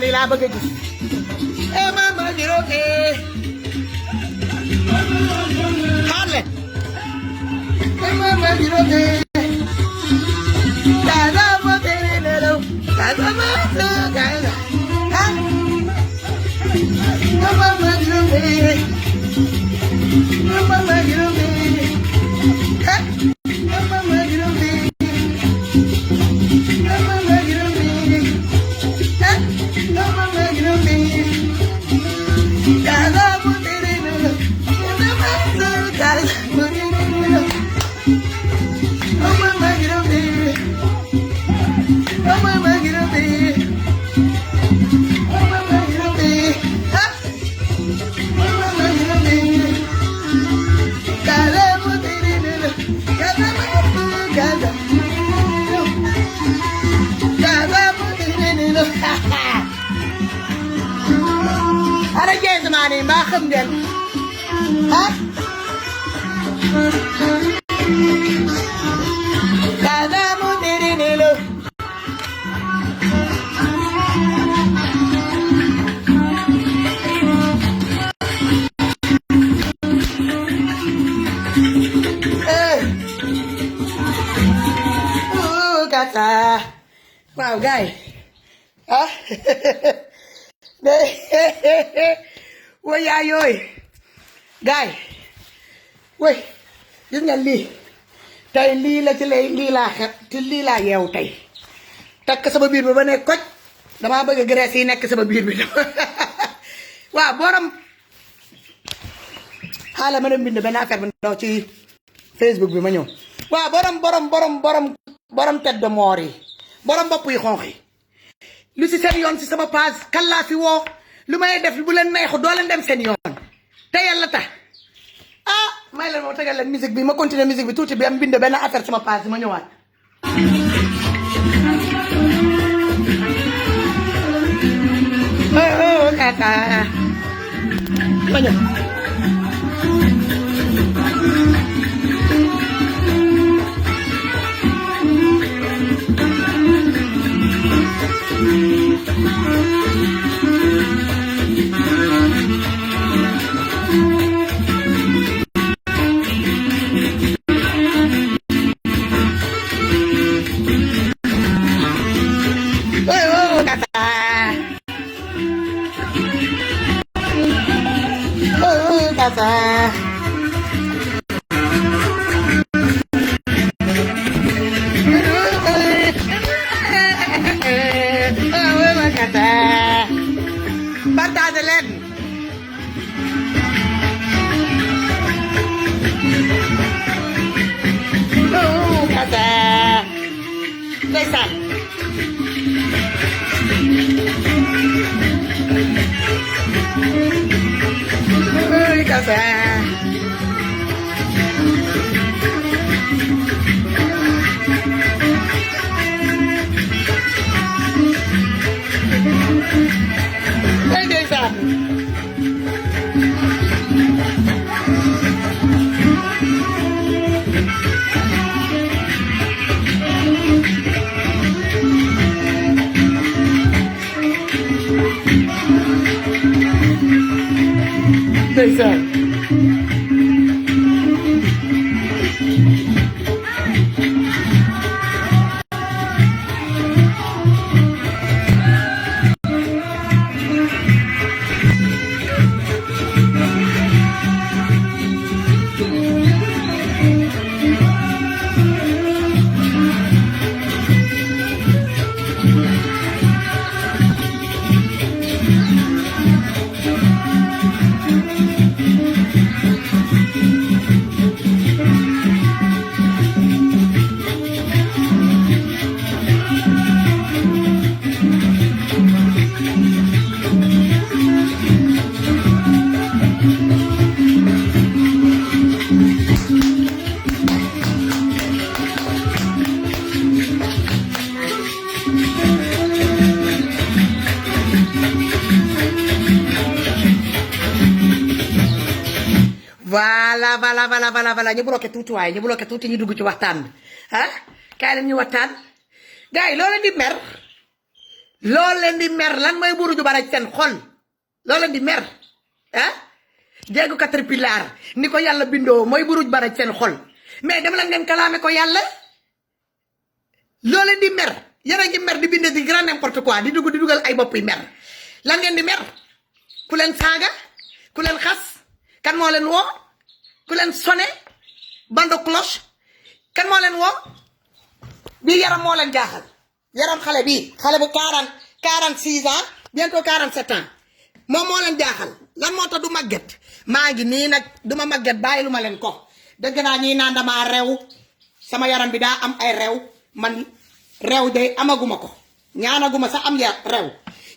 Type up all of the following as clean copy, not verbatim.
Jasmine laa bëgg a gis mama jiro xaar leen mama jiro kaza mo tere nelo kaza mo kaza mama jiro mama jiro ana Jasmine mbaa xam ngeen kaza mu diri nilo kata waaw gaay woy yaa yooy gaay woy gis nga lii tey lii la ci lay lii laa xet ci lii laa yeew tey takk sama biir bi ba ne koj damaa bëgg graisse yi nekk sama biir bi waaw borom xaala ma dem bind benn affaire bi ndaw ci Facebook bi ma ñëw waaw borom tête de mort yi borom bopp yi xonq yi lu si seen yoon si sama page kan laa fi woo lu may def bu leen neexu doo leen dem seen yoon te yàlla tax may leen moo tegal leen musique bi ma continuer musique bi tuuti bi am bind benn affaire sama page ma ñëwaat kaka ma ñëw kasa partage leen kasa ndeysaan kasa ndeysaan ndeysaan voilà ñu bloqué tuuti waaye ñu bloqué tuuti ñu dugg ci waxtaan bi ah kaay leen ñu waxtaan gars yi loo leen di mer lan mooy buru ju bara seen xol loo leen di mer ah jéegu caterpillar ni ko yàlla bindoo mooy buru ju bara seen xol mais dama la ngeen kalaame ko yàlla loo leen di mer yéen a ngi mer di binde di grand n'importe quoi di dugal ay bopp yi mer lan ngeen di mer ku leen saaga ku leen xas kan moo leen woo ku leen sonné bando cloche kan moo leen woo bii yaram moo leen jaaxal yaram xale bii xale bu 46 ans bientôt 47 ans moom moo leen jaaxal lan moo tax du màgget maa ngi nii nag du ma màgget bàyyi lu ma leen ko dëgg naa ñii naan damaa rew sama yaram bi daa am ay rew man rew de amaguma ko ñaanaguma sax am ya rew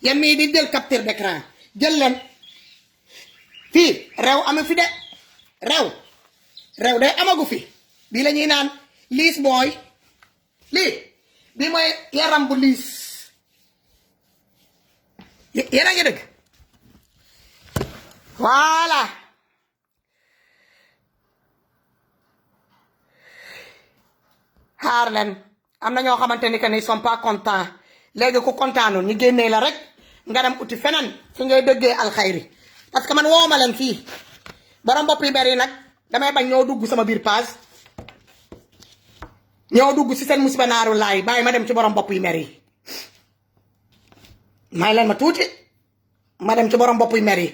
yéen mii di jël capture d'écran jël leen fii rew amu fi de rew de amagu fi bii la ñuy naan liis booy lii bii mooy yaram bu liis yéen a ngi dëgg voilà xaar leen am na ñoo xamante ni que ni sont pas contents léegi ku kontaanul ñu génnee la rek nga dem uti feneen fi ngay dëggee alxayri parce que man wooma leen fii borom bopp yi bari nag damay bañ ñoo dugg sama biir page ñoo dugg si seen musiba naaru laay bàyyi ma dem ci borom bopp yi mer yi may leen ma tuuti ma dem ci borom bopp yi mer yi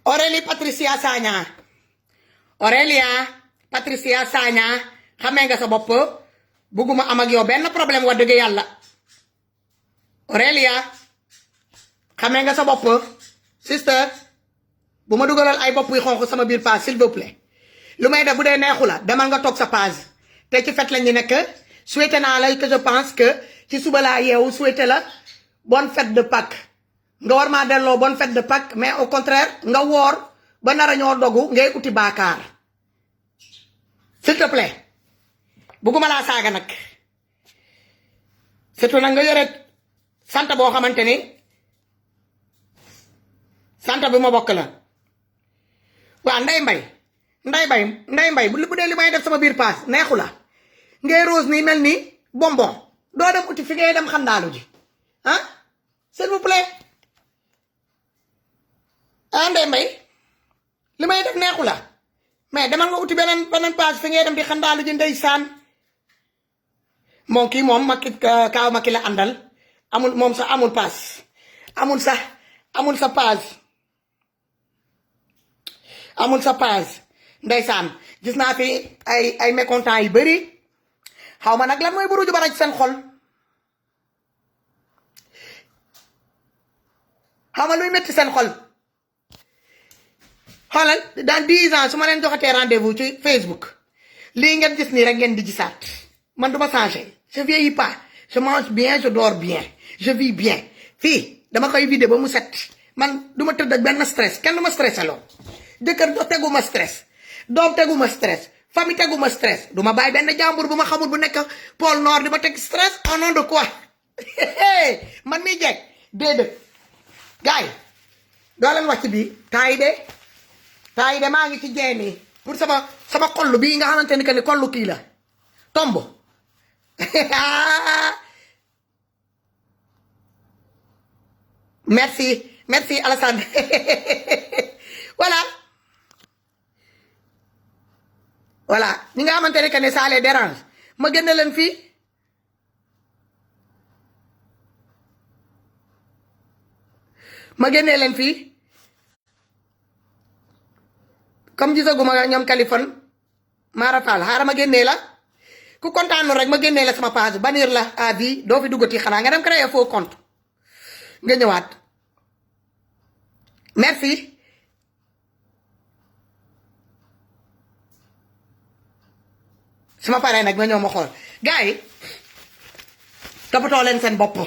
Aurélie Patricia Sagna xamee nga sa bopp bugguma am ak yow benn problème wax dëgg yàlla Aurélia xamee nga sa bopp sister bu ma dugalal ay bopp yi xonq sama biir page s'il vous plaît lu may def bu dee neexu la demal nga toog sa page te ci fête la ñu nekk souhaité naa la que je pense que ci suba laa yeewu souhaité la bonne fête de Pâques nga war maa delloo bonne fête de Pâques mais au contraire nga woor ba nar a ñoo dogu ngay uti baakaar s'il te plaît bugguma laa saaga nag surtout nag nga yore sant boo xamante ni sant bi ma bokk la waa nday mbay bu dee li may def sama biir paas neexu la ngay rose nii mel ni bonbon doo dem uti fi ngay dem xandaalu ji ah s'il vous plaît ah nday mbay li may def neexu la mais demal nga uti beneen paas fi ngay dem di xandaalu ji ndeysaan moom kii moom Macky kaaw Macky la àndal amul moom sax amul paas amul sa paas amul sa page ndeysaan gis naa fi ay mécontents yu bëri xaw ma nag lan mooy buruju bara ci seen xol xaw ma luy métti seen xol xoolal dans 10 ans su ma leen joxatee rendez-vous ci Facebook lii ngeen gis nii rek ngeen di gisaat man du ma changé je vieillis pas je mange bien je dors bien je vis bien fii dama koy vidé ba mu set man du ma tëdd ak benn stress kenn du ma stressé loo jëkkër tegu ma stress doom tegu ma stress famille tegu ma stress du ma bàyyi benn jàmbur bu ma xamul bu nekk pôle nord di ma teg stress au nom de quoi man miy jeeg déedéet gars yi doo leen wàcc bii temps yi de maa ngi ci jeeni pour sama kollu bii nga xamante ni que ni kollu kii la tomb merci Alassane voilà ñi nga xamante ne que ne ça les dérange ma génne leen fii comme gisaguma ñoom Kaliphone Mara Fall xaaral ma génnee la ku kontaanu rek ma génnee la sama page bannir la à vie doo fi duggati xanaa nga dem créer faux compte nga ñëwaat merci su ma paree nag nga ñëw ma xool gars yi toppatoo leen seen bopp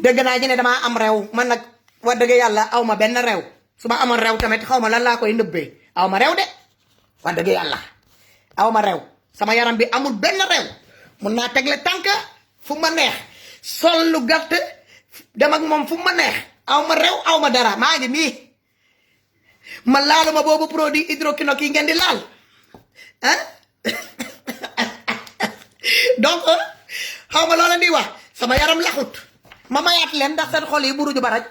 dëgg naa ñu ne damaa am réew man nag wax dëgg yàlla aw ma benn réew su ma amoon réew tamit xaw ma lan laa koy nëbbee aw ma réew de wax dëgg yàlla aw ma réew sama yaram bi amul benn réew mun naa tegle tànk fu ma neex sol lu gàtt dem ak moom fu ma neex aw ma réew aw ma dara maa ngi nii ma laaluma boobu produit hydroquinone yi ngeen di laal ah donc xaw ma loola di wax sama yaram laxut ma mayaat leen ndax seen xol yi buruju baraj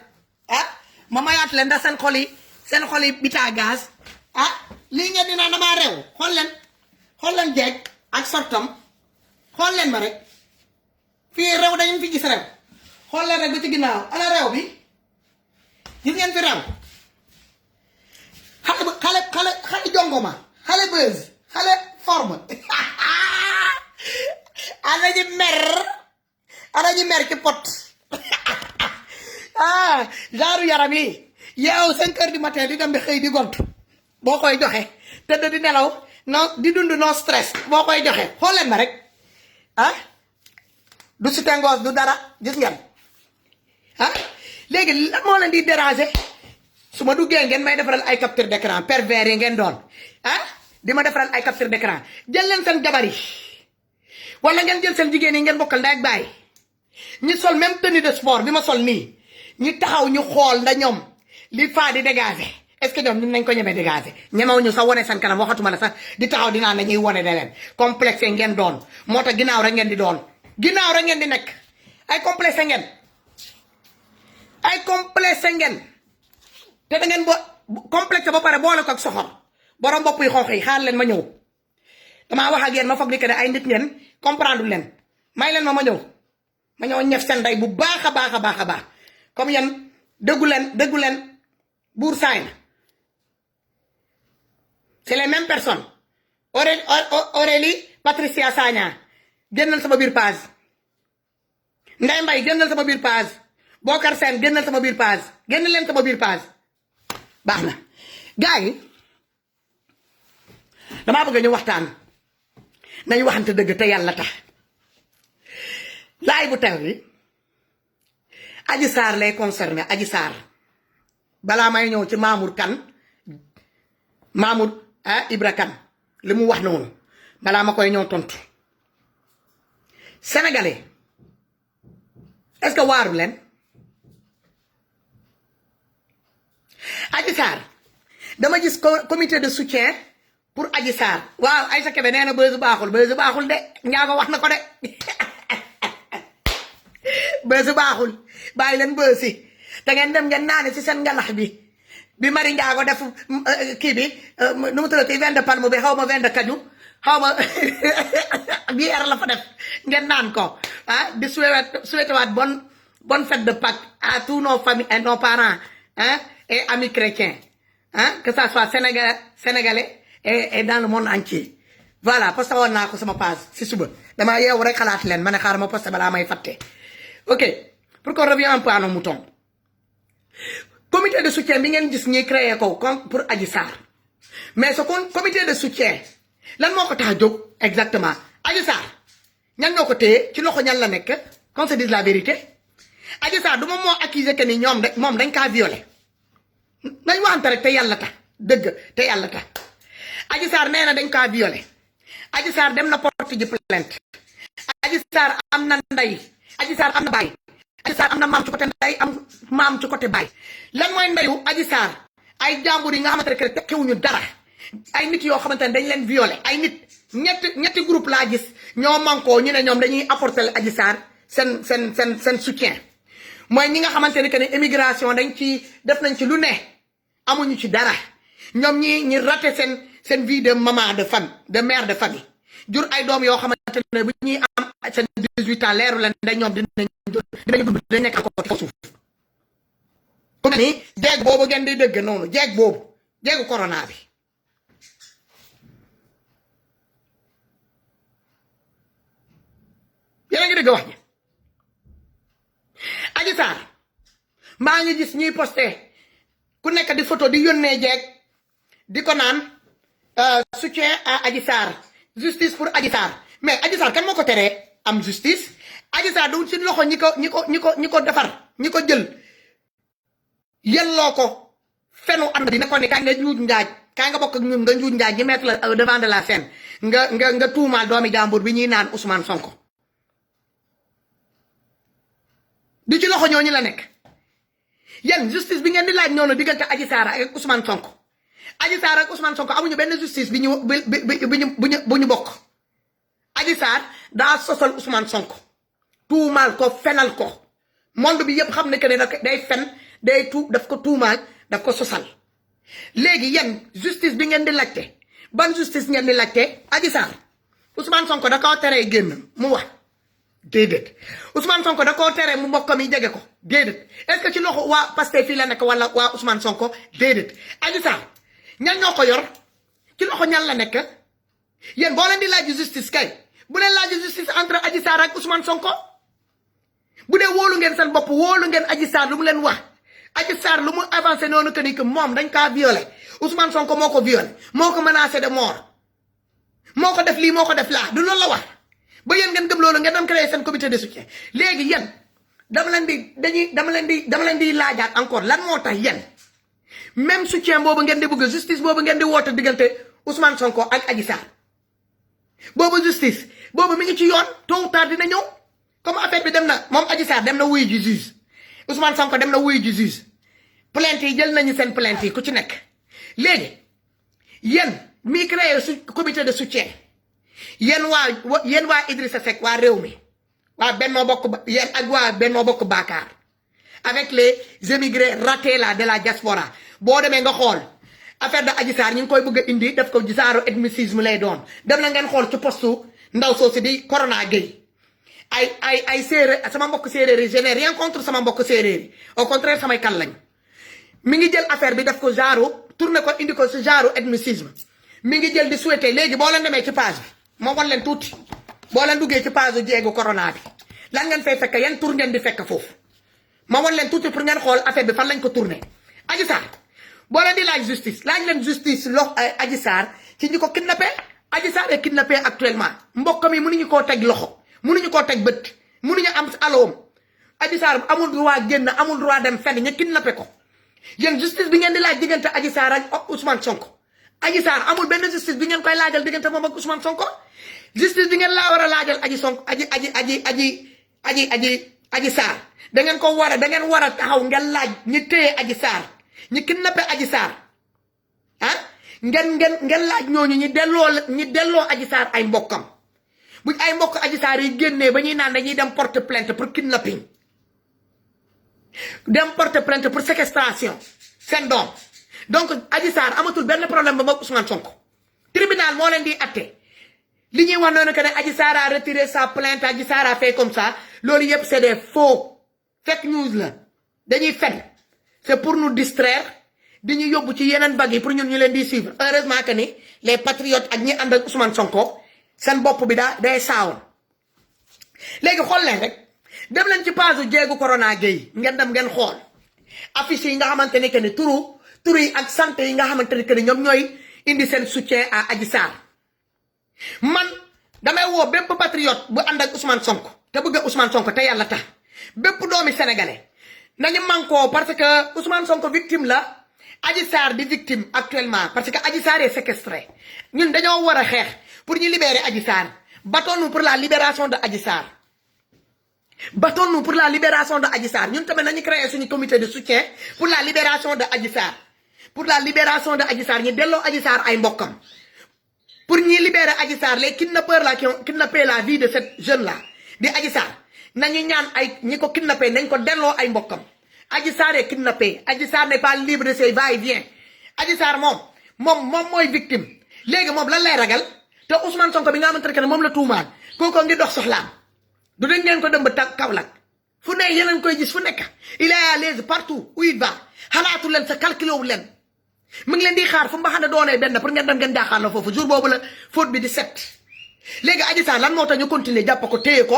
ma mayaat leen ndax seen xol yi bita gaz lii ngeen di naan damaa réew xool leen jeeg ak sortam xool leen ma rek fii réew dañu fi gis réew xool leen rek ba ci ginnaaw ana réew bi gis ngeen fi réew xale jongoma xale buzz xale forme ana ñu mer ci pot genre yaram yi yow 5 heures du matin di dem di xëy di gont boo koy joxe tëdd di nelaw di dund non stress boo koy joxe xool leen ma rek du si tengoos du dara gis ngeen léegi lan moo leen di déranger su ma duggee ngeen may defaral ay capture d'écran pervers yi ngeen doon di ma defaral ay capture d'écran jël leen seen jabar yi wala ngeen jël seen jigéen yi ngeen bokkal ndey ak baay ñi sol même tenue de sport bi ma sol nii ñi taxaw ñu xool nda ñoom li faa di dégager est-ce que ñoom ñun nañ ko ñemee dégager ñemew ñu sax wane seen kanam waxatuma la sax di taxaw dinaa ne ñuy wane de leen complexe ngeen doon moo tax ginnaaw rek ngeen di doon ginnaaw rek ngeen di nekk ay complexe ngeen te da ngeen complexe ba pare boole ko ak soxor borom bopp yi xonq yi xaar leen ma ñëw damaa wax ak yéen ma foog ni que ne ay nit ngeen comprendre leen may leen ma ñëw ñef seen ndey bu baax a baax comme yéen déggu leen buur saay na c'est les mêmes personnes Aurélie Patricia Sagna génnal sama biir page Ndeye Mbaye génnal sama biir page Bokar Sène génnal sama biir page génn leen sama biir page baax na gars yi damaa bëgg ñu waxtaan nañu waxante dëgg te yàlla tax laay bu teew bi Adji Sarr lay concerné Adji Sarr balaa may ñëw ci Mamour Ibra Kane li mu wax noonu balaa ma koy ñëw tontu sénégalais est-ce que waaru leen Adji Sarr dama gis comité de soutien pour Adji Sarr waaw Aïssa Kébé nee na bës baaxul de Ndiago wax na ko de bës baaxul bàyyi leen bësi te ngeen dem ngeen naane ci seen ngalax bi Mari Ndiago def kii bi nu mu tuddati vin de palme bi xaw ma vin de kaju xaw ma bière la fa def ngeen naan ko di souhaité waat bonne fête de Pâques à tous nos familles et nos parents et amis chrétiens hein, que ça soit sénégalais et dans le monde entier. Voilà, poste woon naa ko sama page si suba damaa yeewu rek xalaat leen ma ne xaaral ma poste balaa may fàtte. Ok, pour qu'on revienne un peu à nos moutons. Comité de soutien bi ngeen gis ñuy créé ko pour Adji Sarr mais ce comité de soutien lan moo ko tax a jóg exactement Adji Sarr ñan ñoo ko téye ci loxo ñan la nekk qu'on se dise la vérité. Adji Sarr du moom moo accusé que ni ñoom rek moom dañ kaa violé nañ waxante rek te yàlla tax dëgg te yàlla tax. Adji Sarr nee na dañ kaa violé Adji Sarr dem na porte ji plainte Adji Sarr am na ndey Adji Sarr am na baay Adji Sarr am na maam ci côté ndey am maam ci côté baay lan mooy ndeyu Adji Sarr ay jàmbur yi nga xamante ne que tekkiwuñu dara ay nit yoo xamante ne dañ leen violé ay nit ñetti groupe laa gis ñoo mankoo ñu ne ñoom dañuy apporter Adji Sarr seen soutien mooy ñi nga xamante ne que ne immigration dañ ci def nañ ci lu ne amuñu ci dara ñoom ñi raté seen vie de maman de famille de mère de famille jur ay doom yoo xamante ne bu ñuy am seen 18 ans leeru leen dañ ñoom dinañ dund dinañ nekk ko ci suuf comme ni jeeg boobu ngeen di dëgg noonu jeeg boobu jeegu corona bi yéen a ngi dëgg wax ji Adji Sarr maa ngi gis ñuy posté ku nekk di photo di yónnee jeeg di ko naan soutien à Adji Sarr justice pour Adji Sarr mais Adji Sarr kan moo ko teree am justice Adji Sarr du ci loxo ñi ko defar ñi ko jël yelloo ko fenu ànd bi ne ko ne kaay nga njuuj njaaj kaay nga bokk ak ñun nga njuuj njaaj ñi mettre la au devant de la scène nga tuumaal doomi jàmbur bi ñuy naan Ousmane Sonko di ci loxo ñooñu la nekk yéen justice bi ngeen di laaj noonu diggante Adji Sarr ak Ousmane Sonko Adji Sarr ak Ousmane Sonko amuñu benn justice bu ñu bokk Adji Sarr daa sosal Ousmane Sonko tuumaal ko fenal ko monde bi yëpp xam ne que ne day fen day daf ko tuumaal daf ko sosal léegi yéen justice bi ngeen di laajte ban justice ngeen di laajte Adji Sarr Ousmane Sonko da koo teree génn mu wax déedéet Ousmane Sonko da koo teree mu mbokk mi jege ko déedéet est-ce que ci loxo waa Pastef fii la nekk wala waa Ousmane Sonko déedéet Adji Sarr ñan ñoo ko yor ci loxo ñan la nekk yéen boo leen di laaj justice kay bu leen laaj justice entre Adji Sarr ak Ousmane Sonko bu dee wóolu ngeen seen bopp wóolu ngeen Adji Sarr lu mu leen wax Adji Sarr lu mu avancé noonu que ni que moom dañ kaa violé Ousmane Sonko moo ko violé moo ko menacé de mort moo ko def lii moo ko def laa du loolu la wax ba yéen ngeen gëm loolu ngeen dem créer seen comité de soutien léegi yéen dama leen di laajaat encore lan moo tax yéen même soutien boobu ngeen di bëgg justice boobu ngeen di woote diggante Ousmane Sonko ak Adji Sarr boobu justice boobu mi ngi ci yoon tôt ou tard dina ñëw comme affaire bi dem na moom Adji Sarr dem na wuyu ji juge Ousmane Sonko dem na wuyu ji juge plainte yi jël nañu seen plainte yi ku ci nekk léegi yéen mi créé comité de soutien yéen waa Idrissa Seck waa réew mi waa Benno Bokk yéen ak waa Benno Bokk Yaakaar avec les émigrés ratés là de la diaspora boo demee nga xool affaire de Adji Sarr ñu ngi koy bëgg a indi def ko genre ethnicisme lay doon dem na ngeen xool ci postu ndaw soosu di Corona Gueye ay séeréer sama mbokk séeréer yi je n'ai rien contre sama mbokk séeréer yi au contraire samay kan lañ mi ngi jël affaire bi def ko genre tourné ko indi ko si genre ethnicisme mi ngi jël di souhaité léegi boo leen demee ci page bi moo wan leen tuuti boo leen duggee ci page jeegu Corona bi lan ngeen fay fekk yan tour ngeen di fekk foofu ma wan leen tuuti pour ngeen xool affaire bi fan lañ ko tourné Adji Sarr boo leen di laaj leen justice Adji Sarr ci ñi ko kidnappé Adji Sarr est kidnappé actuellement mbokkam yi mënuñu koo teg loxo mënuñu koo teg bët mënuñu am aloom Adji Sarr amul droit génn amul droit dem fenn ñu kidnappé ko yéen justice bi ngeen di laaj diggante Adji Sarr ak Ousmane Sonko Adji Sarr amul benn justice bi ngeen koy laajal diggante moom ak Ousmane Sonko justice bi ngeen laa war a laajal Adji Sonko Adji Sarr da ngeen war a taxaw ngeen laaj ñi téye Adji Sarr ñi kidnappé Adji Sarr ah ngeen laaj ñooñu ñi delloo Adji Sarr ay mbokkam buñ ay mbokk Adji Sarr yi génnee ba ñuy naan dañuy dem porter plainte pour kidnapping dem porter plainte pour séquestration seen doom donc Adji Sarr amatul benn problème ba moom Ousmane Sonko tribunal moo leen di atte li ñuy wax noonu que ne Adji Sarr a retiré sa plainte Adji Sarr a fait comme ça loolu yëpp c'est des faux fake news la dañuy fen c'est pour nous distraire di ñu yóbbu ci yeneen vagues yi pour ñun ñu leen di suivre heureusement que ni les patriotes ak ñi ànd ak Ousmane Sonko seen bopp bi day saawoon. léegi xool leen rek dem leen ci page Diégu Corona Gueye ngeen dem ngeen xool affiche yi nga xamante ne que ni turu yi ak santé yi nga xamante ne que ni ñoom ñooy indi seen soutien à Adji Sarr. man damay woo bépp patriote bu ànd ak Ousmane Sonko te bëgg a Ousmane Sonko te yàlla tax bépp doomi sénégalais nañu mànkoo parce que Ousmane Sonko victime la Adji Sarr di victime actuellement parce que Adji Sarr est séquestré ñun dañoo war a xeex pour ñu libérer Adji Sarr. battons-nous pour la libération de Adji Sarr. battons-nous pour la libération de Adji Sarr ñun tamit nañu créer suñu comité de soutien pour la libération de Adji Sarr. pour la libération de Adji Sarr ñu delloo Adji Sarr ay mbokkam pour ñi libérer Adji Sarr les kidnappeurs là qui ont kidnappé la vie de cette jeune là di Adji Sarr nañu ñaan ay ñi ko kidnappé nañ ko delloo ay mbokkam. Adji Sarr est kidnappé Adji Sarr n'est pas libre de ses va-et-vient Adji Sarr moom mooy victime léegi moom lan lay ragal te Ousmane Sonko bi nga xamante ne moom la tuumaal kooku ngi dox soxlaam du dañ ngeen ko dem ba Kaolack fu ne yeneen koy gis fu nekk il est à l'aise partout où il va xalaatu leen sa calculé wu leen mu ngi leen di xaar fu mu xam ne doonee benn pour ngeen dem ngeen jaaxaar la foofu jour boobu la faute bi di set. léegi Adji Sarr lan moo tax ñu continuer jàpp ko téye ko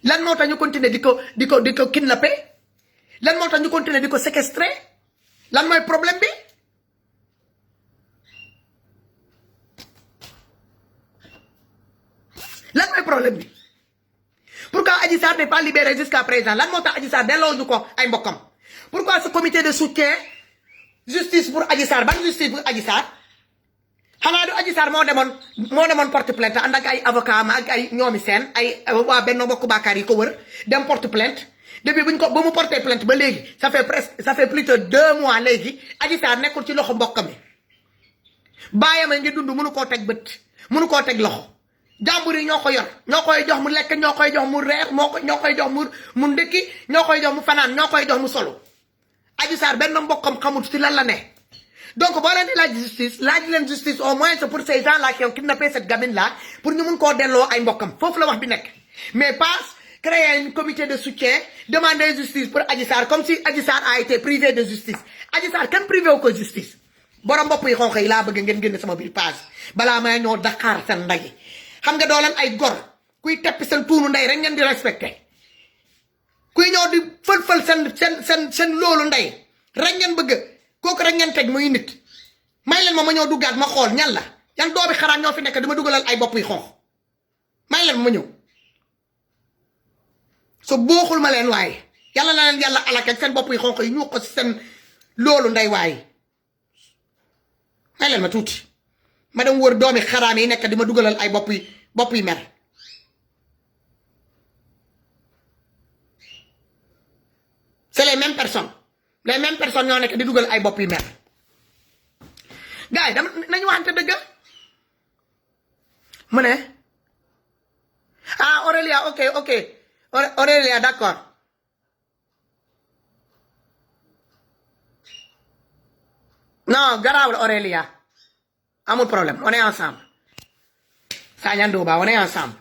lan moo tax ñu continuer di ko kidnappé lan moo tax ñu continuer di ko séquestré lan mooy problème bi. lan mooy problème bi pourquoi Adji Sarr n'est pas libéré jusqu'à présent lan moo tax Adji Sarr delloo ñu ko ay mbokkam pourquoi ce comité de soutien justice pour Adji Sarr ban justice pour Adji Sarr xanaa du Adji Sarr moo demoon porte plainte ànd ak ay avocat am ak ay ñoomi seen ay waa Benno Bokk Yaakaar yi ko wër dem porte plainte depuis ba mu porté plainte ba léegi ça fait plus de 2 mois léegi Adji Sarr nekkul ci loxo mbokkam mi bàyyam a ngi dund mënu koo teg bët mënu koo teg loxo. jàmbur yi ñoo ko yor ñoo koy jox mu lekk ñoo koy jox mu reer ñoo koy jox mu ndekki ñoo koy jox mu fanaan ñoo koy jox mu solo Adji Sarr benn mbokkam xamul ci lan la ne donc boo leen di laaj leen justice au moins pour ces gens là qui ont kidnappé cette gamine là pour ñu mun koo delloo ay mbokkam foofu la wax bi nekk mais pas créer un comité de soutien demander justice pour Adji Sarr comme si Adji Sarr a été privé de justice Adji Sarr kenn privé wu ko justice borom bopp yi xonq yi laa bëgg ngeen génne sama biir page balaa may ñoo Dakar seen ndagi xam nga doo leen ay gor kuy teppi seen tuunu ndey rek ngeen di respecté kuy ñëw di fël-fël seen loolu ndey rek ngeen bëgg kooku rek ngeen teg muy nit may leen ma ñëw duggaat ma xool ñan la yan doomi xaraam ñoo fi nekk dama dugalal ay bopp yi xonq may leen ma ñëw so booxul ma leen waaye yàlla na leen yàlla alak ak seen bopp yi xonq yi ñu ko seen loolu ndey waaye may leen ma tuuti ma dem wër doomi xaraam yi nekk di ma dugalal ay bopp yi mer c'est les mêmes personnes ñoo nekk di dugal ay bopp yi mer gars yi nañu waxante dëgg mu ne Aurélia ok Aurélia d'accord non garaawul Aurélia amul problème on est ensemble Sagnane Ndoba on est ensemble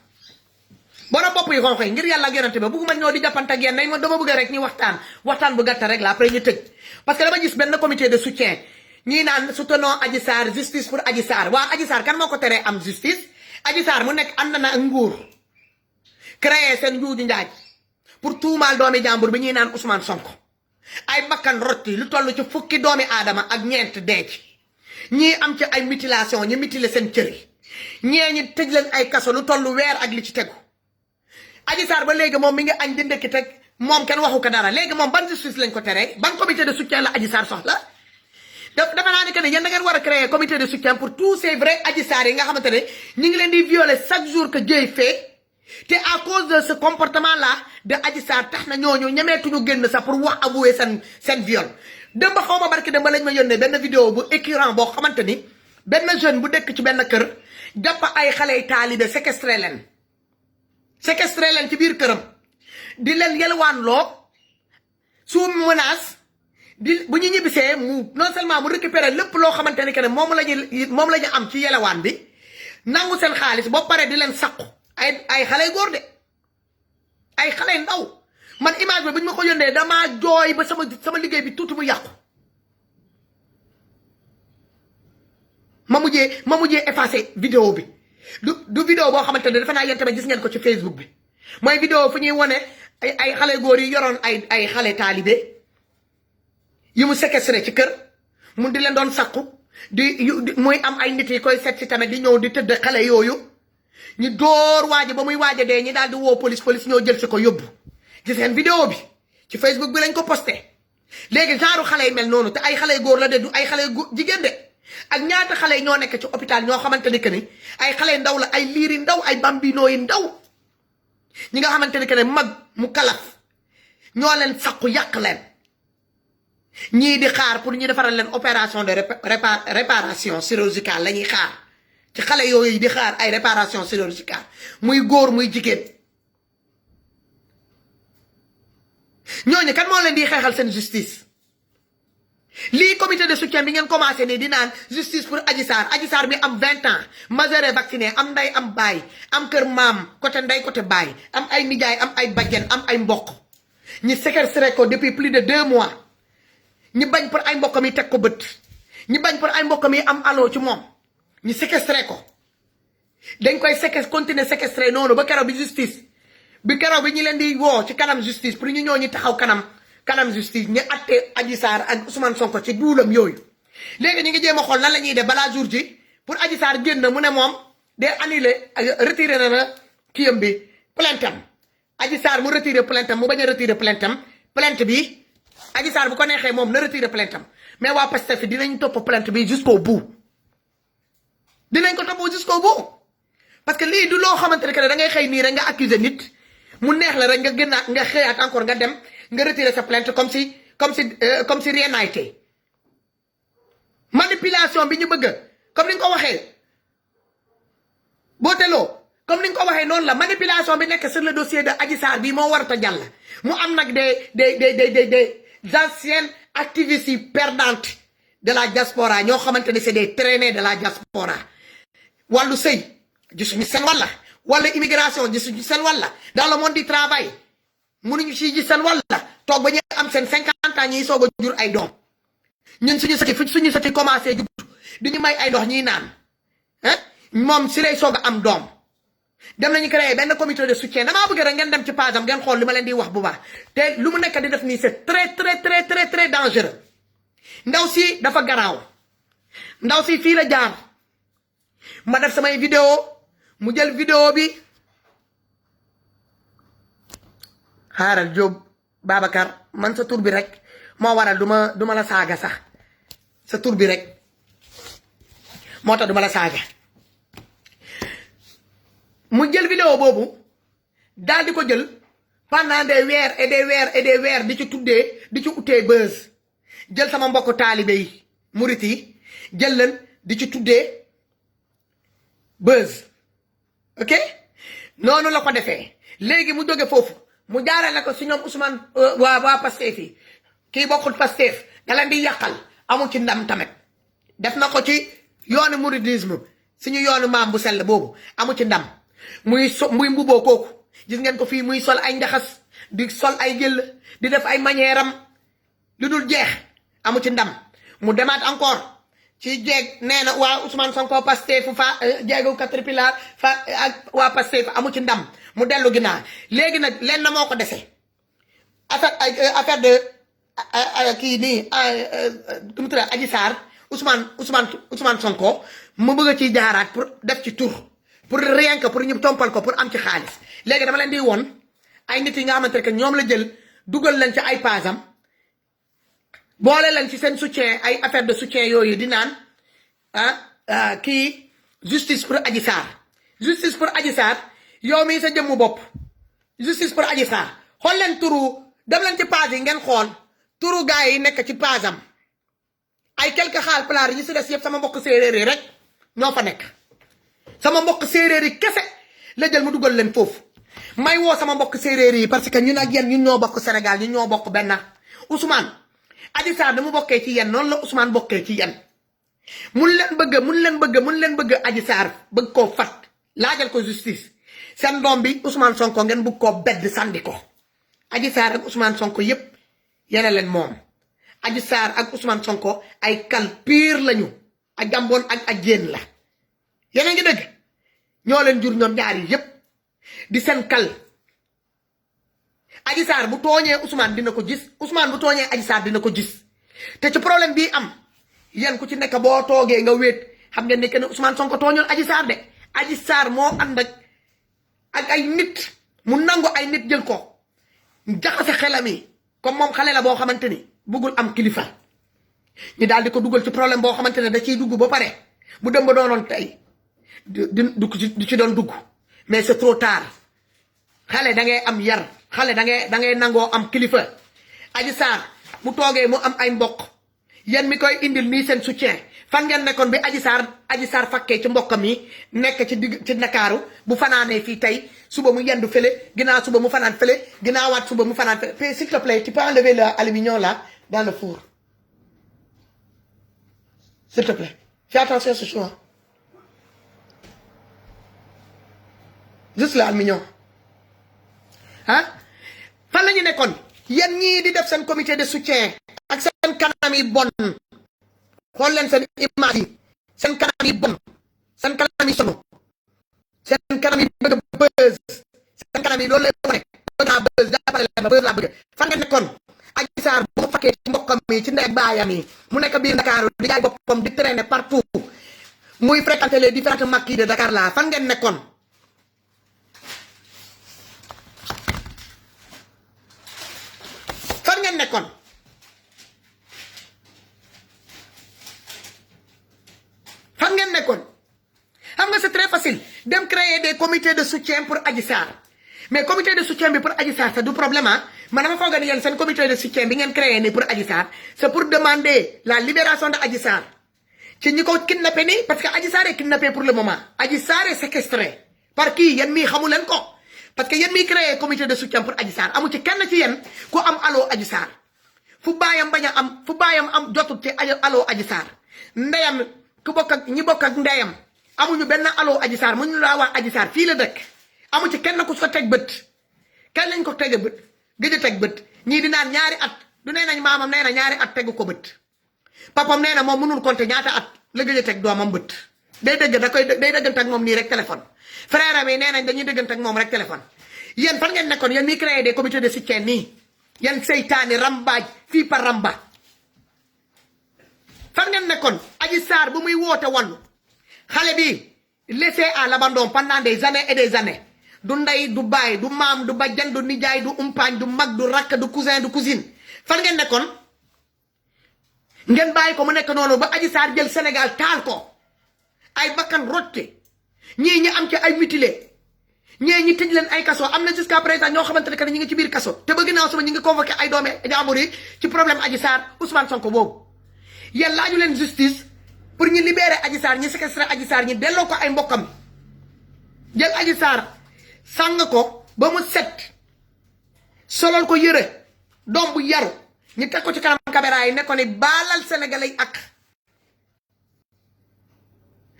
borom bopp yi xonq yi ngir yàlla ak yonante ba bëgguma ñoo di jàppante ak yéen ma dama bëgg rek ñu waxtaan bu gàtt rek la après ñu tëj parce que dama gis benn comité de soutien ñii naan soutenons Adji Sarr justice pour Adji Sarr waa Adji Sarr kan moo ko teree am justice Adji Sarr mu nekk ànd na ak nguur créer seen njuuju njaaj pour tuumaal doomi jàmbur bi ñuy naan Ousmane Sonko ay bakkan rotti lu toll ci fukki doomi aadama ak ñeent deec ñii am ci ay mutilation ñu mutile seen cër yi ñee ñi tëj leen ay kaso lu toll weer ak li ci tegu Adji Sarr ba léegi moom mi ngi añ di ndekki teg moom kenn waxu ko dara léegi moom ban justice lañ ko teree ban comité de soutien la Adji Sarr soxla dafa naa ne que ne yéen da ngeen war a créer comité de soutien pour tous ces vrais Adji Sarr yi nga xamante ne ñu ngi leen di violer chaque jour que Dieu fait te à cause de ce comportement là de Adji Sarr tax na ñooñu ñemeetuñu génn sax pour wax avouer seen viol démb xaw ma barki démb lañ ma yónnee benn vidéo bu écœurant boo xamante ni benn jeune bu dëkk ci benn kër jàpp ay xale yu taalibe séquestré leen ci biir këram di leen yelwaan loo sous menace bu ñu ñibbisee mu non seulement mu récupérer lépp loo xamante ni que ne moom la ñu am ci yelwaan bi nangu seen xaalis boo paree di leen saqu ay xale góor de ay xale ndaw man image bi buñ ma ko yónnee damaa jooy ba sama liggéey bi tuuti mu yàqu. ma mujjee effacé vidéo bi du vidéo boo xamante ne dafa naa yéen tamit gis ngeen ko ci Facebook bi mooy vidéo fu ñuy wone ay xale góor yi yoroon ay xale taalibe yu mu séquestré ci kër mu di leen doon sakku muy am ay nit yi koy seet si tamit di ñëw di tëdd xale yooyu ñu dóor waaji ba muy waaja dee ñi daal di woo police ñoo jël si ko yóbbu. gis ngeen vidéo bi ci Facebook bi lañ ko posté léegi genre xale yi mel noonu te ay xale góor la de du ay xale jigéen de. ak ñaata xale ñoo nekk ci hôpital ñoo xamante ni que ni ay xale ndaw la ay liiri ndaw ay bambino yi ndaw ñi nga xamante ni que ne mag mu kalaf ñoo leen sakku yàq leen ñii di xaar pour ñu defaral leen opération de réparation chirurgicale la ñuy xaar ci xale yooyu di xaar ay réparation chirurgicale muy góor muy jigéen ñooñu kan moo leen di xeexal seen justice. lii comité de soutien bi ngeen commencé nii di naan justice pour Adji Sarr bi am 20 ans majeur vacciné am nday am baay am kër maam côté nday côté baay am ay nijaay am ay bajjen am ay mbokk ñi séquestré ko depuis plus de 2 mois ñi bañ pour ay mbokk mi teg ko bët ñi bañ pour ay mbokk mi am allo ci moom ñi séquestré ko dañ koy continuer séquestré noonu ba keroog bi justice bi keroog bi ñu leen di woo ci kanam justice pour ñu ñoo ñi taxaw kanam justice ñu atte Adji Sarr ak Ousmane Sonko ci duulam yooyu léegi ñu ngi jéem a xool nan la ñuy def balaa jour ji pour Adji Sarr génn mu ne moom day annulé retiré na kiyam bi plainte am Adji Sarr mu retiré plainte am mu bañ a retiré plainte am plainte bi Adji Sarr bu ko neexee moom na retiré plainte am mais waa Pastef fi dinañ topp plainte bi jusqu'au bout dinañ ko topp jusqu'au bout parce que lii du loo xamante ne que da ngay xëy nii rek nga accuser nit mu neex la rek nga gënaat nga xëyaat encore nga dem nga retirer sa plainte comme si rien n'a été manipulation bi ñu bëgg comme ni nga ko waxee booteloo comme ni nga ko waxee noonu la manipulation bi nekk sur le dossier de Adji Sarr bi moo warata jàll mu am nag des anciennes activistes yi perdantes de la diaspora ñoo xamante ne c'est des traînés de la diaspora wàllu sëy gisuñu seen walla immigration gisuñu seen walla dans le monde du travail mënuñu ci gis seen walla toog ba ñu am seen 50 ans ñiy soog a jur ay doom ñun suñu sëti commencé jub di ñu may ay ndox ñiy naan moom si lay soog a am doom dem nañu créé benn comité de soutien damaa bëgg rek ngeen dem ci page am ngeen xool li ma leen di wax bu baax te lu mu nekk di def nii c'est très dangereux ndaw si dafa garaaw ndaw si fii la jaar ma def samay vidéo mu jël vidéo bi xaaral Jóob Babacar man sa tur bi rek moo waral duma la saaga sax sa tur bi rek moo tax duma la saaga mu jël vidéo boobu daal di ko jël pendant des weer et des weer di ci tuddee di ci utee buzz jël sama mbokk taalibe yi murit yi jël leen di ci tuddee buzz ok noonu la ko defee léegi mu jóge foofu mu jaarale ko si ñoom Ousmane waa Pastef yi kii bokkul Pastef da leen di yàqal amul ci ndam tamit def na ko ci yoonu mouridisme suñu yoonu maam bu sell boobu amul ci ndam muy mbuboo kooku gis ngeen ko fii muy sol ay njaxas di sol ay jël di def ay manière am lu dul jeex amu ci ndam mu demaat encore ci jeeg nee na waa Ousmane Sonko Pastef fa jeegu Caterpillar fa ak waa Pastef amu ci ndam mu dellu ginnaaw léegi nag leen na moo ko dese affaire de kii nii mu tudd Adji Sarr Ousmane Sonko mu bëgg ci jaaraat pour def ci tur pour rien que pour ñu tompal ko pour am ci xaalis léegi dama leen di woon ay nit yi nga xamante ne ñoom la jël dugal leen ci ay pasam boole leen ci seen soutien ay affaire de soutien yooyu di naan kii justice pour Adji Sarr justice pour Adji Sarr yow mii sa jëmmu bopp justice pour Adji Sarr xool leen turu dem leen ci page yi ngeen xool turu gars yi nekk ci pasam ay quelques xaal pulaar yi si des yëpp sama mbokk séeréer yi rek ñoo fa nekk sama mbokk séeréer yi kese la jël mu dugal leen foofu may woo sama mbokk séeréer yi parce que ñun ak yéen ñun ñoo bokk Sénégal ñun ñoo bokk benn Ousmane Adji Sarr damu bokkee ci yéen noonu la Ousmane bokkee ci yéen mun leen bëgg Adji Sarr bëgg koo fat laajal ko justice seen doom bi Ousmane Sonko ngeen bëgg koo bedd sandi ko Adji Sarr ak Ousmane Sonko yépp yene leen moom Adji Sarr ak Ousmane Sonko ay kal pire lañu ak gamboon ak jéen la yéen a ngi dëgg ñoo leen jur ñoom ñaari yépp di seen kal Adji Sarr bu tooñee Ousmane dina ko gis Ousmane bu tooñee Adji Sarr dina ko gis te ci problème bii am yéen ku ci nekk boo toogee nga wéet xam ngeen ne que ne Ousmane Sonko tooñul Adji Sarr de Adji Sarr moo ànd ak ay nit mu nangu ay nit jël ko jaxase xelam yi comme moom xale la boo xamante ni buggul am kilifa ñu daal di ko dugal ci problème boo xamante ne da ciy dugg ba pare bu dem ba doonoon tey du ci doon dugg mais c'est trop tard xale da ngay am yar xale da ngay nangoo am kilifa Adji Sarr mu toogee mu am ay mbokk yéen mi koy indil nii seen soutien fan ngeen nekkoon bi Adji Sarr fakkee ci mbokkam yi nekk ci Ndakaaru bu fanaanee fii tey suba mu yendu fële ginnaaw suba mu fanaan fële ginnaawaat suba mu fanaan fële s'il te plaît tu peux enlever l'aluminium là dans le four s'il te plaît fais attention à ce choix juste l'aluminium ah fan la ñu nekkoon yéen ñii di def seen comité de soutien ak seen kanam yi bon xool leen seen image yi seen kanam yi bon seen kanam yi sono seen kanam yi bëgg buzz seen kanam yi loolu lay wane bëgg naa buzz jàppale leen ma buzz laa bëgg fan ngeen nekkoon Adji Sarr bu mu fakkee ci mbokkam yi ci ndey ak baayam yi mu nekk biir Dakar di jaay boppam di traîner partout muy fréquenter les différentes maquis de Dakar là fan ngeen nekkoon fan ngeen nekkoon fan ngeen nekkoon xam nga c'est très facile dem créer des comités de soutien pour Adji Sarr mais comité de soutien bi pour Adji Sarr c'est du problème ah man dama foog ne yéen seen comité de soutien bi ngeen créé nii pour Adji Sarr c'est pour demander la libération de Adji Sarr ci ñi ko kidnappé nii parce que Adji Sarr est kidnappé pour le moment Adji Sarr est séquestré par qui yéen mii xamu leen ko parce que yéen mii créé comité de soutien pour Adji Sarr amu ci kenn ci yéen ku am allo Adji Sarr fu baayam bañ a am fu baayam am jotut ci allo Adji Sarr ndeyam ku bokk ak ñi bokk ak ndeyam amuñu benn allo Adji Sarr mu ñu laa wax Adji Sarr fii la dëkk amu ci kenn ku ko teg bët kenn lañ ko tege bët gëj a teg bët ñii di naan ñaari at du nee nañ maamam nee na ñaari at tegu ko bët papam nee na moom mënul compter ñaata at la gëj a teg doomam bët day dëggante ak moom nii rek téléphone frère am yi nee nañ dañuy dëggante ak moom rek téléphone yéen fan ngeen nekkoon yéen ñuy créé des comités de soutien nii yéen seytaani rambaaj fii par ramba fan ngeen nekkoon Adji Sarr bu muy woote wàllu xale bi laissé à l'abandon pendant des années et des années du ndey du baay du maam du bajjan du nijaay du umpaañ du mag du rakk du cousin du cousine fan ngeen nekkoon ngeen bàyyi ko mu nekk noonu ba Adji Sarr jël Sénégal taal ko ay bakkan rotte ñii ñi am ci ay mutilé ñii ñi tëj leen ay kaso am na jusqu'à présent ñoo xamante ne que ñu ngi ci biir kaso te ba ginnaaw suba ñu ngi convoqué ay doome jaambur yi ci problème Adji Sarr Ousmane Sonko boobu yéen laaju leen justice pour ñu libérer Adji Sarr ñi séquestré Adji Sarr ñi delloo ko ay mbokkam jël Adji Sarr sàng ko ba mu set solol ko yëre doom bu yaru ñu teg ko ci kanam caméra yi ne ko ni baalal sénégalais yi ak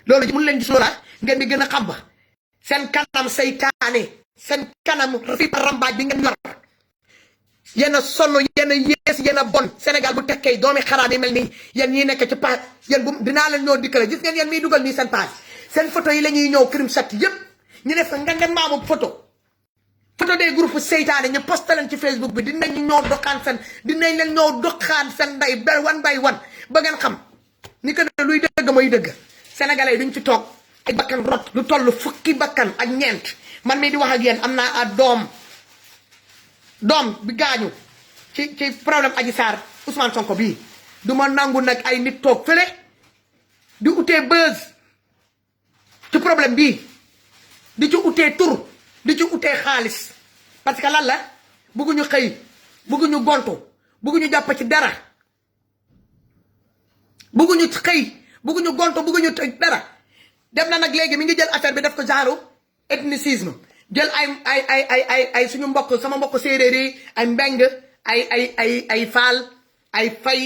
loolu mun leen gis loola ngeen di gën a xam ba seen kanam seytaane seen kanam fi rambaaj bi ngeen yor yéen a sonn yéen a yées yéen a bon Sénégal bu tekkee doomi xaraam yi mel nii yéen ñii nekk ci page yéen bu dinaa leen ñoo dikkale gis ngeen yéen miy dugal nii seen page seen photo yi la ñuy ñëw crime set yépp ñu def nga ngeen maamu photo des groupes seytaane ñu posté leen ci Facebook bi dinañ ñoo doxaan seen dinañ leen ñoo doxaan seen nday one by one ba ngeen xam ni que ne luy dëgg mooy dëgg sénégalais yi duñ ci toog ay bakkan rot lu toll fukki bakkan ak ñeent man mii di wax ak yéen am naa a doom bi gaañu ci problème Adji Sarr Ousmane Sonko bii du ma nangu nag ay nit toog fële di utee buzz ci problème bii di ci utee tur di ci utee xaalis parce que lan la bëgguñu xëy bëgguñu gontu bëgguñu jàpp ci dara bëgguñu xëy bëgguñu gontu bëgguñu dara dem na nag léegi mi ngi jël affaire bi def ko genre ethnicisme jël ay suñu mbokk sama mbokk séeréer yi ay mbeng ay faal ay fay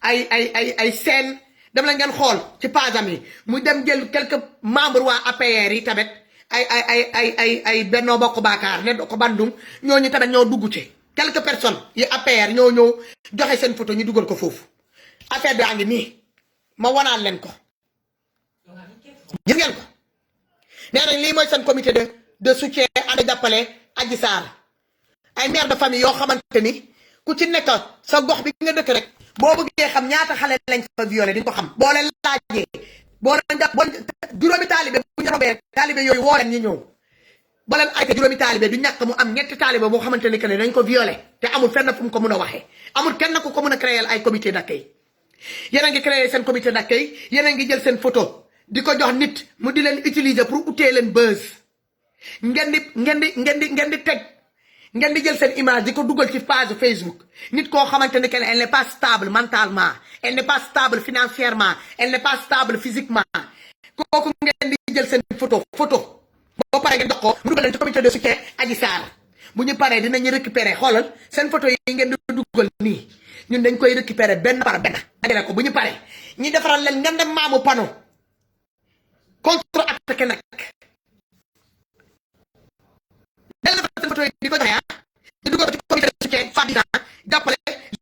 ay seen dem la ngeen xool ci pasam yi mu dem jël quelques membres waa APR yi tamit ay Benno Bokk Yaakaar ne ko bandum ñooñu tamit ñoo dugg ci quelques personnes yi APR ñoo ñëw joxe seen photo ñu dugal ko foofu affaire bi a ngi nii ma wanaan leen ko gis ngeen ko nee nañ lii mooy seen comité de soutien ànd jàppale Adji Sarr ay mère de famille yoo xamante ni ku ci nekk sa gox bi nga dëkk rek boo bëggee xam ñaata xale lañ fa violé di nga ko xam boo leen laajee boo leen jàpp juróomi taalibe bu ñu rombee taalibe yooyu woo leen ñu ñëw ba leen arrêté juróomi taalibe du ñàkk mu am ñetti taalibe boo xamante ni que ne dañ ko violé te amul fenn fu mu ko mun a waxee amul kenn ku ko mun a créer ay comité d'accueil yéen a ngi créer seen comité d'accueil yéen a ngi jël seen photo di ko jox nit mu di leen utiliser pour utee leen buzz ngeen di teg ngeen di jël seen image di ko dugal ci page Facebook nit koo xamante ni que elle n'est pas stable mentalement elle n'est pas stable financièrement elle n'est pas stable physiquement kooku ngeen di jël seen photo boo paree ngeen jox ko mu dugal leen ci comité de soutien Adji Sarr bu ñu paree dinañu récupérer xoolal seen photo yi ngeen di dugal nii ñun dañ koy récupérer benn par benn dajale ko bu ñu paree ñi defaral leen ngeen dem maamu panneau contre attaqué nag dal na seen photo yi di ko joxe di dugal ci comité de soutien Fadina jàppale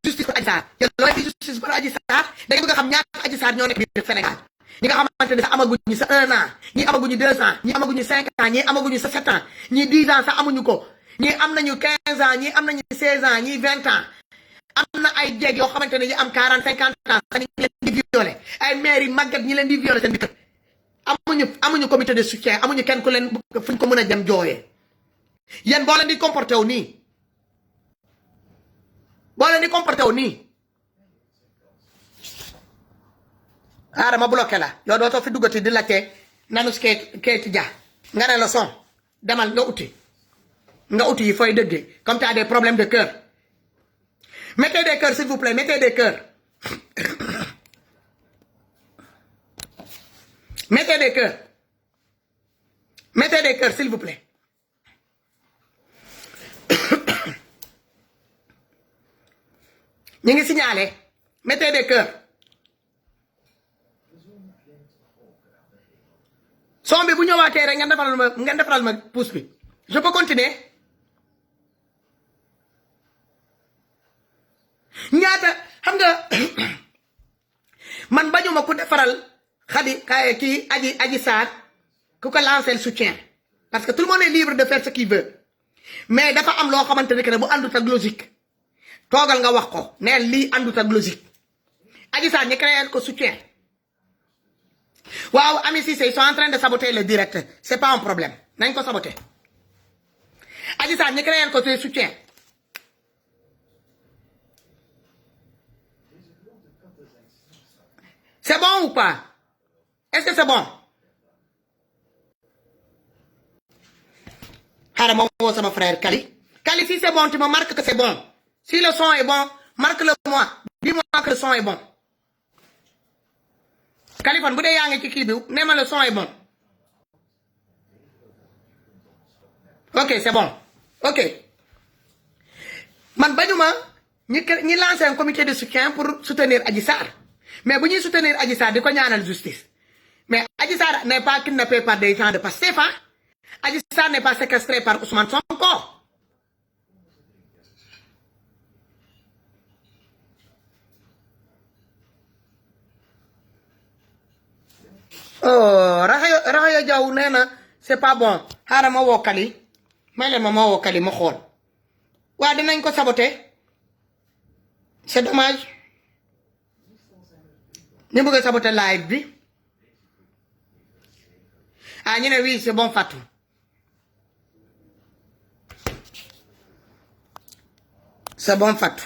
justice pour Adji Sarr te loolu di justice pour Adji Sarr da nga bëgg a xam ñaata Adji Sarr ñoo nekk biir Sénégal ñi nga xamante ne sax amaguñu sa 1 an ñi amaguñu 2 ans ñi amaguñu 5 ans ñi amaguñu sa 7 ans ñi 10 ans sax amuñu ko ñi am nañu 15 ans ñi am nañu 16 ans ñi 20 ans am na ay jeeg yoo xamante ne ñi am 40 50 ans sax ñu leen di violé ay maires yi màggat ñi leen di violé seen dëkk amuñu comité de soutien amuñu kenn ku leen fuñ ko mën a dem jooyee yéen boo leen di comporté wu nii ma bloqué la yow dootoo fi duggati di laajte nanu Keyti Dia nga ne la son demal nga uti yi fooy dëggee comme tu as des problèmes de cœur mettez des cœurs s'il vous plaît mettez des cœurs mettez des cœurs s'il vous plaît ñu ngi signalé mettez des cœurs son bi bu ñëwaatee rek ngeen defaral ma pouce bi je peux continuer ñaata xam nga man bañuma ku defaral Khady kii Adji Sarr ku ko lancer le soutien parce que tout le monde est libre de faire ce qu'il veut mais dafa am loo xamante ne que ne bu àndut ak logique toogal nga wax ko neel lii àndut ak logique Adji Sarr ñu créé ko soutien waaw Ami Cissé ils sont en train de saboter le direct c'est pas un problème nañ ko saboter Adji Sarr ñu créé ko soutien c'est bon ou pas est-ce que c'est bon xaaral ma woo sama frère Kali si c'est bon tu me marques que c'est bon si le son est bon marque-le moi dis-moi que le son est bon Kaliphone bu dee yaa ngi ci kii bi nee ma le son est bon ok c'est bon ok man bañuma ñi lancer un comité de soutien pour soutenir Adji Sarr mais bu ñuy soutenir Adji Sarr di ko ñaanal justice mais Adji Sarr n'est pas kidnappé par des gens de Pastef Adji Sarr n'est pas séquestré par Ousmane Sonko oh Raxaya Jaw nee na c'est pas bon xaaral ma wokkali may leen ma wokkali ma xool waa dinañ ko saboter c'est dommage ñu bëgg a saboter live bi ñu ne oui c'est bon Fatou c'est bon Fatou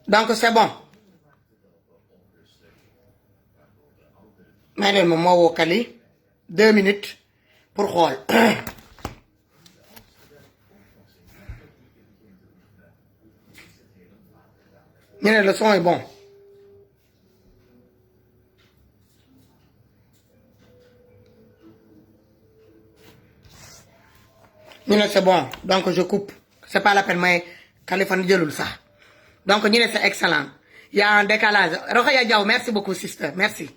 donc c'est bon may leen ma wokkali 2 minutes pour xool ñu ne le son est bon ñu ne c'est bon donc je coupe c'est pas la peine may Kaliphone jëlul ça donc ñu ne c'est excellent y a un décalage Rokhaya Diaw merci beaucoup sister merci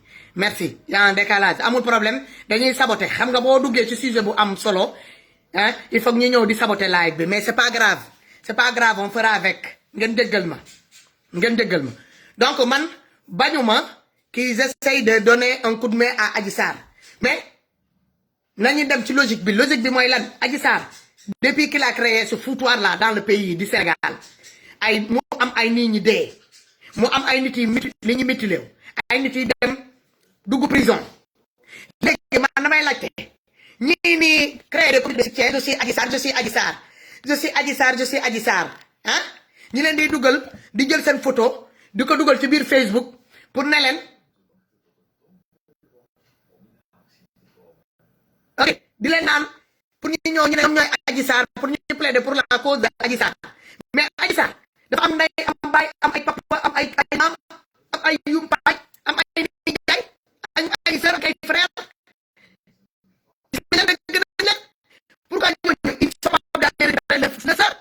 y a un décalage amul problème dañuy saboter xam nga boo duggee ci sujet bu am solo hein il faut que ñu ñëw di saboter live bi mais c'est pas grave on fera avec ngeen déggal ma donc man bañuma qu'ils essayent de donner un coup de main à Adji Sarr mais nañu dem ci logique bi mooy lan Adji Sarr depuis qu'il a créé ce foutoir là dans le pays du Sénégal ay mu am ay nit ñi dee mu am ay nit yi li ñu méttileew ay nit yi dem dugg prison léegi man damay laajte ñii nii créé des comités de soutien je suis Adji Sarr ah ñi leen di dugal di jël seen photo di ko dugal ci biir Facebook pour ne leen ok di leen naan pour ñu ñëw ñu ne ñoom ñooy Adji Sarr pour ñu plaider pour la cause de Adji Sarr mais Adji Sarr dafa am ndey am baay am ay papa am ay maam am ay yumpaay am ay nijaay am ay sœur ak ay frère pourquoi ñooñu ils sont pas dans le sœur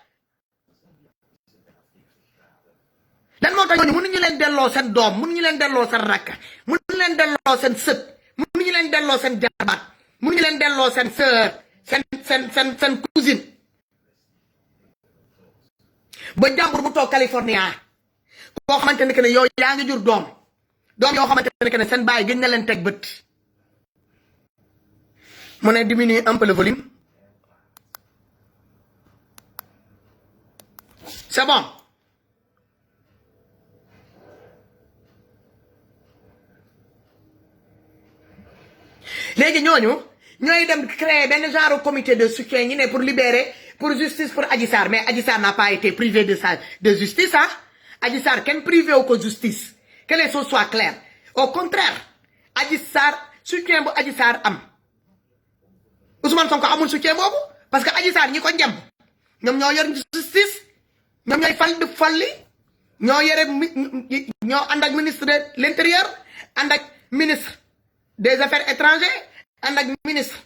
lan moo tax ñooñu mënuñu leen delloo seen doom mënuñu leen delloo seen rakk mënuñu leen delloo seen sët mënuñu leen delloo seen jarbaat mënuñu leen delloo seen sœur seen cousine ba jàmbur bu toog California koo xamante ne que ne yow yaa ngi jur doom yoo xamante ne que ne seen baay gën na leen teg bët mu ne diminue un peu le volume c'est bon léegi ñooñu ñooy dem créer benn genre comité de soutien ñi ne pour libérer pour justice pour Adji Sarr mais Adji Sarr n'a pas été privé de justice ah Adji Sarr kenn privé wu ko justice que les choses soient claires au contraire Adji Sarr soutien bu Adji Sarr am Ousmane Sonko amul soutien boobu parce que Adji Sarr ñi ko njëm ñoom ñoo yor justice ñoom ñooy fal di falli ñoo yore ñoo ànd ak ministre de l'intérieur ànd ak ministre des affaires étrangères ànd ak ministre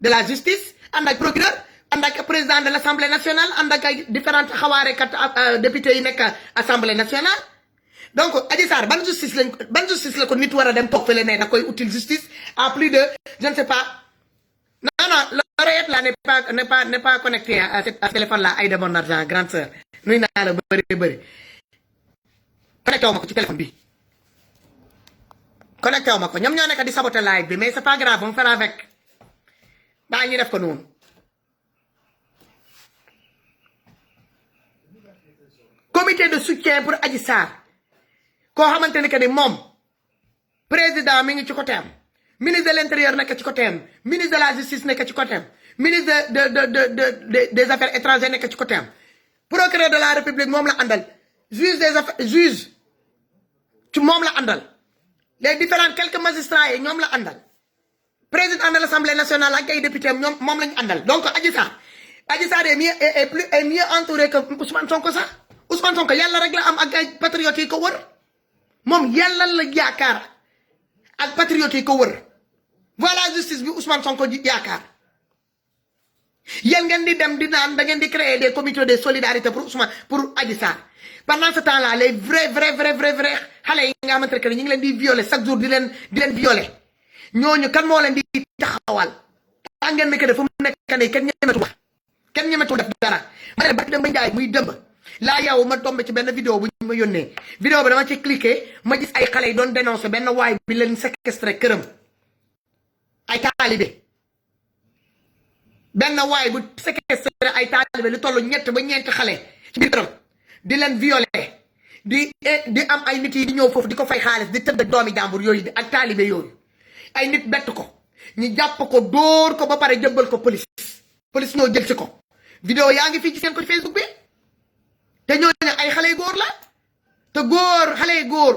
de la justice ànd ak procureur ànd ak président de l'Assemblée nationale ànd ak ay différentes xawaarekat députés yi nekk Assemblée nationale donc Adji Sarr ban justice la ko nit war a dem toog fële ne da koy utile justice à plus de je ne sais pas non l'oreillette là n'est pas connecté à ce téléphone là Aïda Bon Argent grande sœur nuy naa la bëri connecté wu ma ko ci téléphone bi connecté wu ma ko ñoom ñoo nekk di saboter live bi mais c'est pas grave on fera avec baa ñu def ko noonu comité de soutien pour Adji Sarr koo xamante ni que ni moom président mi ngi ci côté am ministre de l'intérieur nekk ci côté am ministre de la justice nekk ci côté am ministre des affaires étrangères nekk ci côté am procureur de la république moom la àndal juge ci moom la àndal les différents quelques magistrats yi ñoom la àndal président de l'Assemblée nationale ak ay députés am ñoom moom lañu àndal donc Adji Sarr est mieux entouré que Ousmane Sonko sax Ousmane Sonko yàlla rek la am ak ay patriotes yi ko wër moom yàlla la yaakaar ak patriotes yi ko wër voilà justice bi Ousmane Sonko yaakaar yéen ngeen di dem di naan da ngeen di créer des comités de solidarité pour Adji Sarr pendant ce temps là les vrais xale yi nga xamante ne ñu ngi leen di violer chaque jour di leen violer ñooñu kan moo leen di taxawal daa ngeen nekk de fu mu nekk ne kenn ñemetul def dara ma ne ba dem ba njaay muy dëmb laa yow ma tombé ci benn vidéo bu ñu ma yónnee vidéo bi dama ci cliqué ma gis ay xale yi doon dénoncer benn waay bi leen séquestré këram ay taalibe benn waay bu séquestré ay taalibe lu toll ñett ba ñeenti xale ci biir këram di leen violer di am ay nit yi di ñëw foofu di ko fay xaalis di tëdd doomi jàmbur yooyu ak taalibe yooyu ay nit bett ko ñu jàpp ko dóor ko ba pare jëbbal ko police ñoo jël ci ko vidéo yaa ngi fii ci seen ko Facebook bi te ñooñu ay xale yu góor la te xale yu góor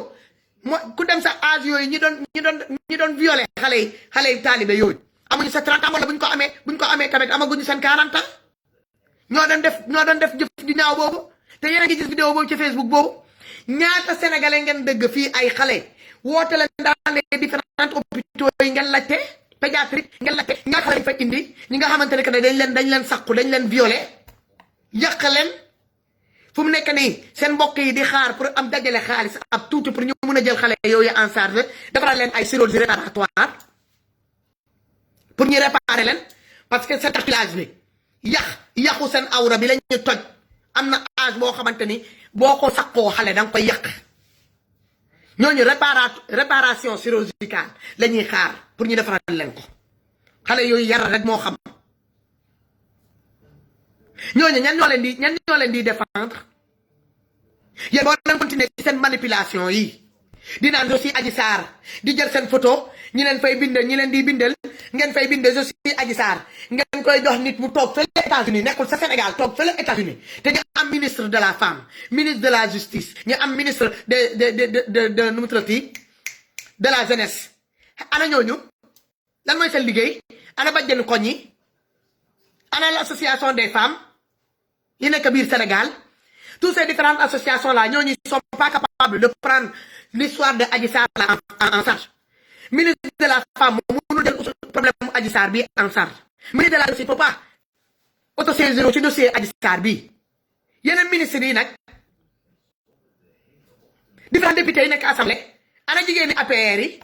ku dem sa âge yooyu ñi doon violer xale yi taalibe yooyu amuñu sa 30 ans wala buñ ko amee tamit amaguñu seen 40 ans ñoo doon def jëf ju ñaaw boobu te yéen a ngi gis vidéo boobu ci Facebook boobu ñaata sénégalais ngeen dëgg fii ay xale woote leen dans les différents hôpitaux yi ngeen laajte pédiatrique ngeen laajte ñaata xale lañ fa indi ñi nga xamante ne que ne dañ leen sàkku dañ leen violer yàq leen fu mu nekk nii seen mbokk yi di xaar pour am dajale xaalis ab tuuti pour ñu mun a jël xale yooyu en charge defaraat leen ay chirurgie réparatoire pour ñu réparer leen parce que c'est cartilage bi yàqu seen awra bi lañu toj am na âge boo xamante ni boo ko sakkoo xale danga koy yàq ñooñu réparation chirurgicale la ñuy xaar pour ñu defaral leen ko xale yooyu yar rek moo xam ñooñu ñan ñoo leen di défendre yéen boo leen continuer ci seen manipulation yi di naan je suis Adji Sarr di jël seen photo ñi leen fay bindal ñi leen di bindal ngeen fay bindal je suis Adji Sarr ngeen koy jox nit mu toog fële États-Unis nekkul sa Sénégal toog fële États-Unis te ñu am ministre de la femme ministre de la justice ñu am ministre de nu mu tuddati de la jeunesse ana ñooñu lan mooy seen liggéey ana bajjenu koñ yi ana l'association des femmes yi nekk biir Sénégal toutes ces différentes associations là ñooñu sont pas capables de prendre l'histoire de Adji Sarr en charge ministre de la femme mënul jël problème mu Adji Sarr bi en charge ministre de la justice peut pas autosaisir ci dossier Adji Sarr bi yeneen ministres yi nag différents députés yi nekk assemblée ana jigéen ñi APR yi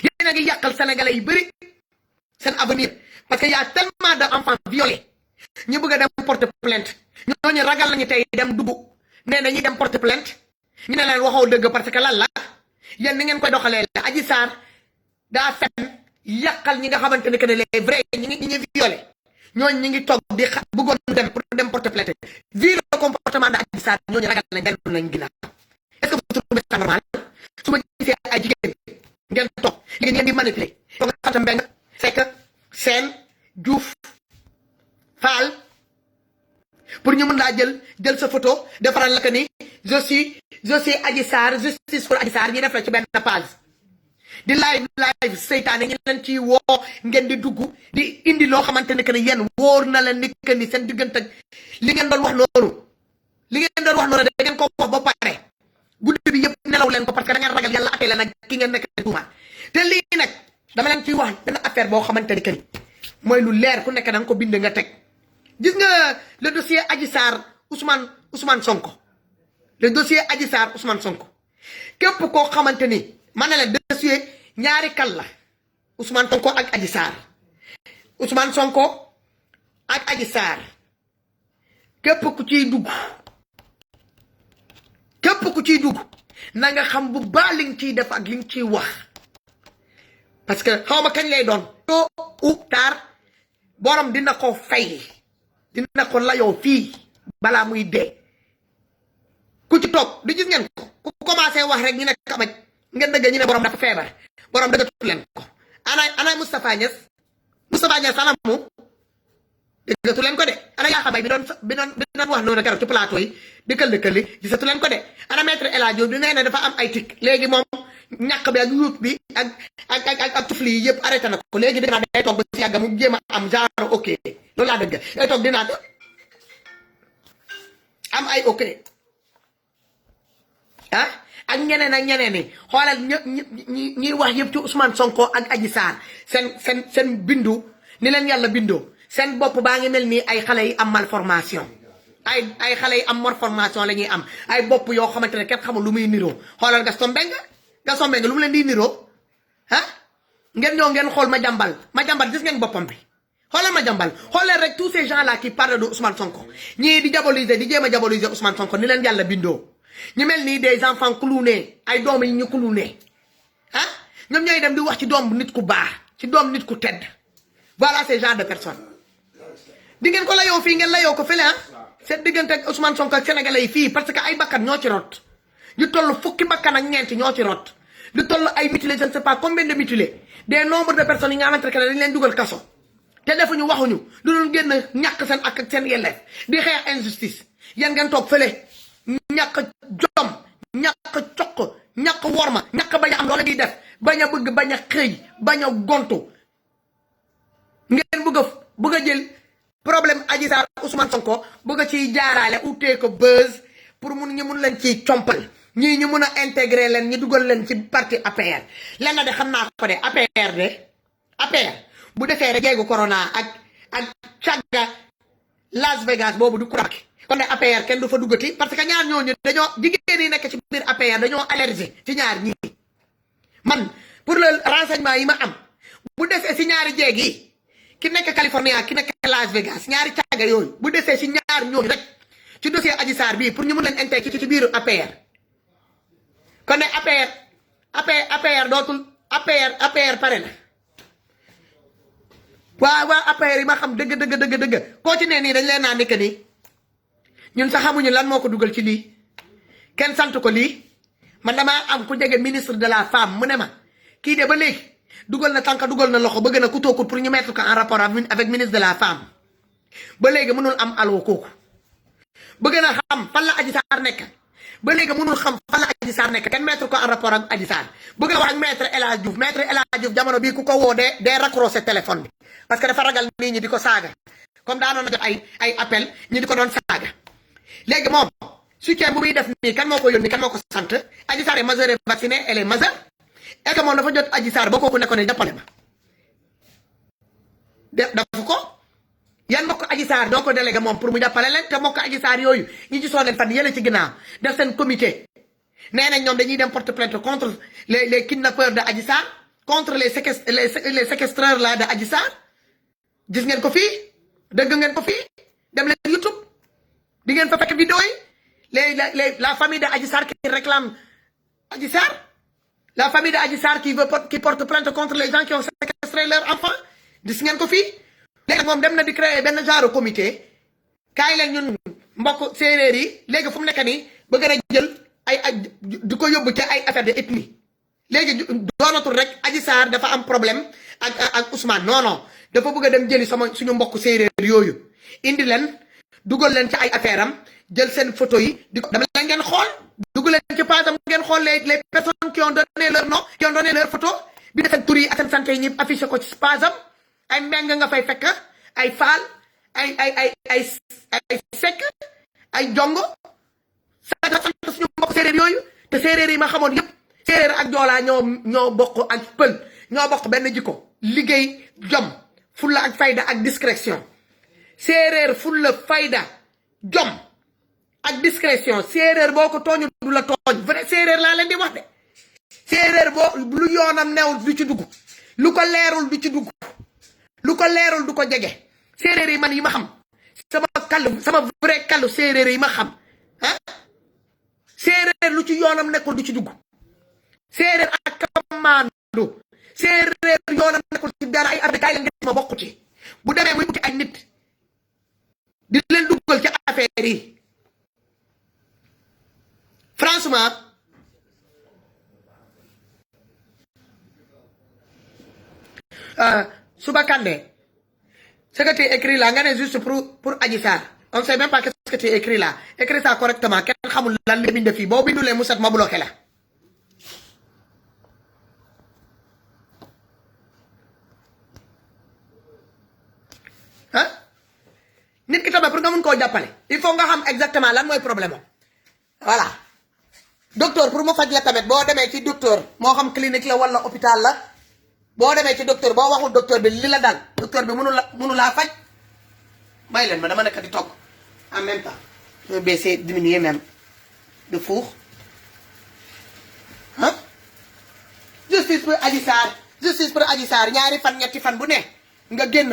yéen a ngi yàqal sénégalais yi bëri seen avenir parce que y a tellement d'enfants violés ñu bëgg a dem porter plainte ñooñu ragal nañu tey dem dugg nee na ñuy dem porter plainte ñu ne leen waxoo dëgg parce que lan la yéen ni ngeen koy doxalee la Adji Sarr daa fen yàqal ñi nga xamante ne que ne les vrais ñi violé ñooñu ñu ngi toog di bëggoon dem pour dem porter plainte vu le comportement de Adji Sarr ñooñu ragal nañ dellu nañ ginnaaw est-ce que vous trouvez ça normal su ma gisee ay jigéen ngeen toog léegi ngeen di manipuler foog nga xam mbeng fekk seen Diouf Fall pour ñu mën laa jël sa photo defaral la que ni je suis Adji Sarr justice pour Adji Sarr ñu def la ci benn page di live seytaane ñu leen ci woo ngeen di dugg di indi loo xamante ne que ne yéen wóor na la ni que ni seen diggante li ngeen doon wax noonu da ngeen ko wax ba pare guddi bi yëpp nelaw leen ko parce que da ngeen ragal yàlla atee leen ak ki ngeen nekk tuuma te lii nag dama leen ciy wax benn affaire boo xamante ni que ni mooy lu leer ku nekk da nga ko bind nga teg gis nga le dossier Adji Sarr Ousmane Sonko le dossier Adji Sarr Ousmane Sonko képp koo xamante ni man na leen dossier ñaari kal la Ousmane Sonko ak Adji Sarr Ousmane Sonko ak Adji Sarr képp ku ciy dugg na nga xam bu baax li nga ciy def ak li nga ciy wax parce que xaw ma kañ lay doon tôt ou tard borom dina ko fay dina ko layoo fii balaa muy dee ku ci toog di gis ngeen ko ku commencé wax rek ñu ne kamaj ngeen dëgg ñu ne borom dafa feebar borom dëggatu leen ko ana Moustapha Niass anamu dëggatu leen ko de ana yaa xamay bi doon wax noonu keroog ci plateau yi dëkkal gisatu leen ko de ana maître El Hadj Diouf di nee na dafa am ay tic léegi moom ñàkk bi ak yuut bi ak tufli yi yëpp arrêté na ko léegi dinaa day toog ba si yàgg mu jéem a am genre ok loolu laa dëgg day toog dinaa am ay ok ah ak ñeneen ni xoolal ñi wax yëpp ci Ousmane Sonko ak Adji Sarr seen bindu ni leen yàlla bindoo seen bopp baa ngi mel nii ay xale yi am malformation ay xale yi am malformation la ñuy am ay bopp yoo xamante ne kenn xamul lu muy niroo xoolal Gaston Mbengue lu mu leen di niroo ah ngeen ñëw ngeen xool Madiambal gis ngeen boppam bi xoolal Madiambal xoolal rek tous ces gens là qui parlent de Ousmane Sonko ñii di jéem a diaboliser Ousmane Sonko ni leen yàlla bindoo ñu mel nii des enfants cloonés ay doom yi ñu clooné ah ñoom ñooy dem di wax ci doom nit ku baax ci doom nit ku tedd voilà ces genre de personnes di ngeen ko layoo fii ngeen layoo ko fële ah seen diggante ak Ousmane Sonko ak sénégalais yi fii parce que ay bakkan ñoo ci rot ñu toll fukki bakkan ak ñeent ñoo ci rot lu toll ay mutilés je ne sais pas combien de mutilés des nombres de personnes yi nga xamante ne dañ leen dugal kaso te defuñu waxuñu lu doon génn ñàkk seen ak seen yelleef di xeex injustice yéen ngeen toog fële ñàkk jom ñàkk coq ñàkk worma ñàkk bañ a am loola di def bañ a bëgg bañ a xëy bañ a gontu ngeen bëgg a jël problème Adji Sarr Ousmane Sonko bëgg a ciy jaaraale utee ko buzz pour ñu mun leen ciy compal ñii ñu mun a intégrer leen ñu dugal leen ci parti APR lenn de xam naa ko de APR bu defee rek jéegu corona ak càgga Las Vegas boobu du kuraki kon ne APR kenn du fa duggati parce que ñaar ñooñu dañoo jigéen yi nekk ci biir APR dañoo allergie ci ñaar ñii man pour le renseignement yi ma am bu desee si ñaari jeeg yi ki nekk California ki nekk Las Vegas ñaari càgga yooyu bu desee si ñaar ñooñu rek ci dossier Adji Sarr bii pour ñu mun leen intégrer ci biiru APR kon ne APR dootul APR pare na waa APR yi ma xam dëgg koo ci ne nii dañ leen naa nekk nii ñun sax xamuñu lan moo ko dugal ci lii kenn sant ko lii man damaa am ku jege ministre de la femme mu ne ma kii de ba léegi dugal na tànk dugal na loxo bëgg na ku tookut pour ñu mettre ko en rapport avec ministre de la femme ba léegi mënul am aloo kooku bëgg na xam fan la Adji Sarr nekk ba léegi mënul xam fan la Adji Sarr nekk kenn mettre ko en rapport ak Adji Sarr bëgg na wax ak maître El Hadj Diouf jamono bii ku ko woo dee raccroché téléphone bi parce que dafa ragal nit ñi di ko saaga comme daanoon na jot ay appel ñi di ko doon saaga léegi moom soutien bu muy def nii kan moo ko yónni kan moo ko sant Adji Sarr est majeure et vaccinée elle est majeure et que moom dafa jot Adji Sarr ba kooku nekkoon ne jàppale ma dafa ko yan mbokk Adji Sarr doo ko délégué moom pour mu jàppale leen te mbokk Adji Sarr yooyu ñi ci soo leen fan yële ci ginnaaw def seen comité nee nañ ñoom dañuy dem porte plainte contre les kidnappeurs de Adji Sarr contre les séquestreurs là de Adji Sarr gis ngeen ko fii dëgg ngeen ko fii dem leen YouTube di ngeen fa fekk vidéo yi la famille de Adji Sarr qui réclame Adji Sarr la famille de Adji Sarr qui porte plainte contre les gens qui ont séquestré leur enfant gis ngeen ko fii léegi moom dem na di créer benn genre comité kaay leen ñun mbokk séeréer yi léegi fu mu nekk nii bëgg na jël ay di ko yóbbu ci ay affaire de ethnie léegi doonatul rek Adji Sarr dafa am problème ak Ousmane non dafa bëgg a dem jëli suñu mbokk séeréer yooyu indi leen dugal leen ci ay affaire am jël seen photo yi di ko dama leen ngeen xool dugal leen ci page am ngeen xool les personnes qui ont donné leur nom qui ont donné leur photo bi seen tur yi ak seen sant yi ñëpp affiché ko ci page am ay mbeng nga fay fekk ay faal ay sekk ay jongo sant suñu mbokk séeréer yooyu te séeréer yi ma xamoon yëpp séeréer ak joolaa ñoo bokk ak pël ñoo bokk benn jikko liggéey jom fulla ak fayda ak discrétion séeréer fulla fayda jom ak discrétion séeréer boo ko tooñu du la tooñ vrai séeréer laa leen di wax de séeréer boo lu yoonam newul du ci dugg lu ko leerul du ci dugg lu ko leerul du ko jege séeréer yi man yi ma xam sama vrai kallu séeréer yi ma xam ah séeréer lu ci yoonam nekkul du ci dugg séeréer ak kamaandu séeréer yoonam nekkul ci dara ay arde kaay la ngeen ma bokk ci bu demee muy uti ay nit di leen duggal ci affaire yi franchement Suba Kandé ce que tu écris là nga ne juste pour Adji Sarr on sait même pas qu'est-ce que tu écris là écris ça correctement kenn xamul lan la bind fii boo bindulee mu set ma bloqué la ah nit ki tamit pour nga mun koo jàppale il faut nga xam exactement lan mooy problème am voilà docteur pour mu faj la tamit boo demee ci docteur moo xam clinique la wala hôpital la boo demee ci docteur boo waxul docteur bi li la dal docteur bi mënu laa faj may leen ma dama nekk di togg en même temps je vais baisser diminuer même de four ah justice pour Adji Sarr ñaari fan ñetti fan bu ne nga génn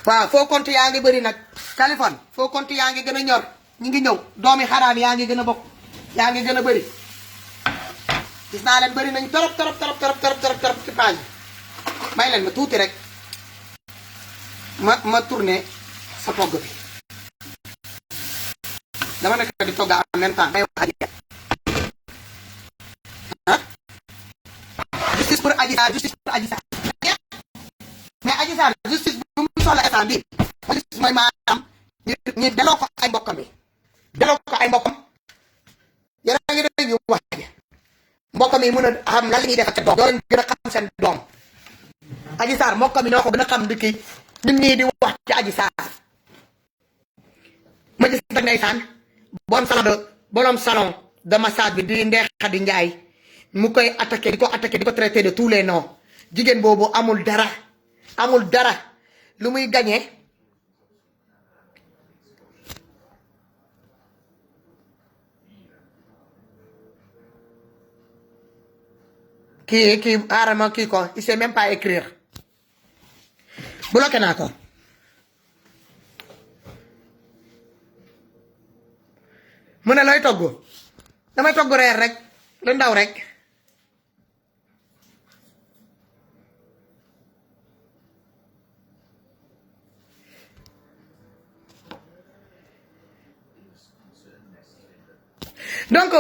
waaw foo compte yaa ngi bëri nag Kaliphone foo compte yaa ngi gën a ñor ñi ngi ñëw doomi xaraan yaa ngi gën a bokk yaa ngi gën a bëri gis naa leen bëri nañ torop ci page may leen ma tuuti rek ma tourné sa togg bi dama nekk di togg en même temps may wax justice pour Adji Sarr mais Adji Sarr justice bu mu soxla instant bi justice mooy maanaam ñu delloo ko ay mbokkam bi delloo ko ay mbokkam yéen a ngi dégg wax mbokkam yi mën a xam lan la ñuy def ak doom doo leen gën a xam seen doom Adji Sarr mbokkam yi ñoo ko gën a xam di kii ñun ñii di wax ci Adji Sarr ma gis nag ndeysaan borom salon de massage bi di Ndeye Khady Ndiaye mu koy attaqué di ko traité de tous les noms jigéen boobu amul dara lu muy gagné kii aarama kii ko il sait même pas écrire bloqué naa ko mu ne looy togg damay togg reer rek lu ndaw rek donc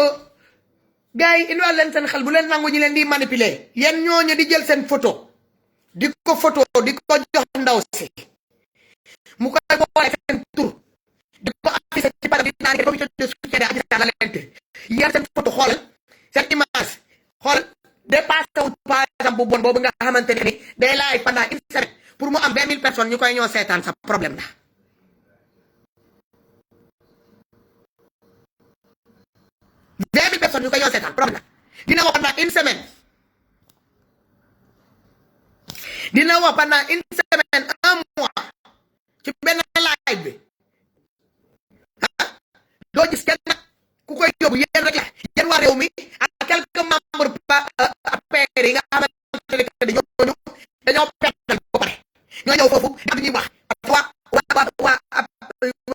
gars yi indiwaat leen seen xel bu leen nangu ñu leen di manipuler yéen ñooñu di jël seen photo di ko jox ndaw si mu koy boole seen tur di ko affiché ci barab bi naan comité de soutien Adji Sarr la leen yéen seen photo xoolal seen image xoolal dépassé wu par exemple bu bon boobu nga xamante ne ni day live pendant une semaine pour mu am 20 000 personnes ñu koy ñoo seetaan sa problème la 20 000 personnes ñu koy ñoo seetaan problème la dina wax pendant une semaine un mois ci benn live bi doo gis kenn ku koy yóbbu yéen rek la yéen waa réew mi ak quelques membres APR yi nga xamante ne dañoo perdal ba pare ñoo ñëw foofu di am ñuy wax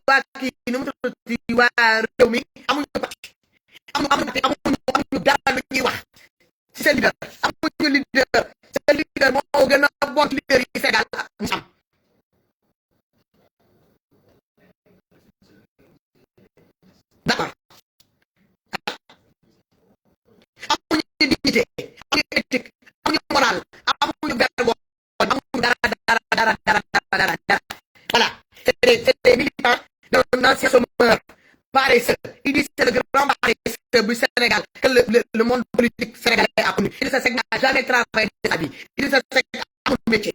waa kii nu mu tudd waa réew mi amuñu parti amuñu dara lu ñuy wax ci seen leader amuñu leader seen leader moo gën a bon leader yi Sénégal ñu am d'accord amuñu dignité amuñu éthique amuñu moral amuñu vergogne amuñu dara voilà c'est des militants d'un ancien chômeur paresseux il dit c'est le grand paresseux du Sénégal que le monde politique sénégalais a connu. Idrissa Seck n'a jamais travaillé de sa vie. Idrissa Seck amul métier.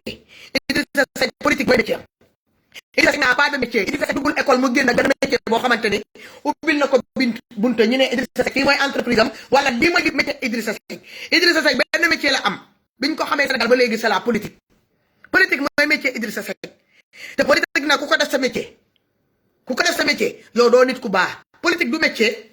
Idrissa Seck politique mooy métier. Idrissa Seck n'a pas de métier. Idrissa Seck duggul école mu génn benn métier boo xamante ni ubbil na ko bunte ñu ne Idrissa Seck lii mooy entreprise am wala lii mooy métier Idrissa Seck. Idrissa Seck benn métier la am biñ ko xamee Sénégal ba léegi c'est la politique. Politique mooy métier Idrissa Seck te politique nag ku ko def sa métier yow doo nit ku baax. politique du métier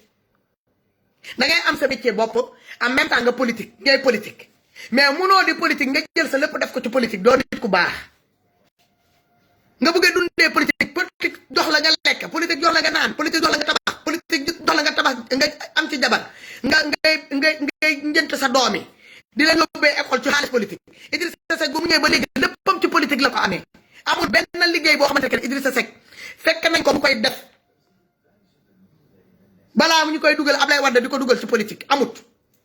da ngay am sa métier bopp en même temps nga politique ngay politique mais munoo di politique nga jël sa lépp def ko ci politique doo nit ku baax nga bëgg a dundee politique jox la nga lekk politique jox la nga naan politique jox la nga tabax politique jox la nga tabax nga am ci jabar ngay njënt sa doom yi di la yóbbee école ci xaalis politique Idrissa Seck bu mu ñëwee ba léegi léppam ci politique la ko amee amul benn liggéey boo xamante ne Idrissa Seck fekk nañ ko mu koy def balaa mu ñu koy dugal Ablaye Wade di ko dugal ci politique amut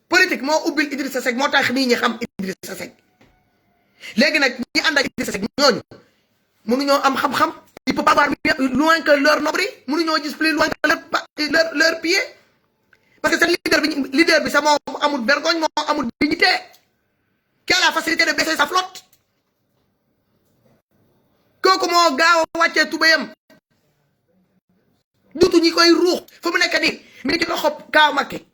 politique moo ubbil Idrissa Seck moo tax nit ñi xam Idrissa Seck léegi nag ñi ànd ak Idrissa Seck ñooñu mënuñoo am xam-xam il peut pas voir loin que leur nombril mënuñoo gis plus loin que leur pied parce que seen leader bi sax moo amul vergogne moo amul dignité qui a la facilité de baisser sa flotte kooku moo gaaw a wàccee tubéyam dutu ñi koy ruux fu mu nekk nii mi ngi ci loxo Kaaw Macky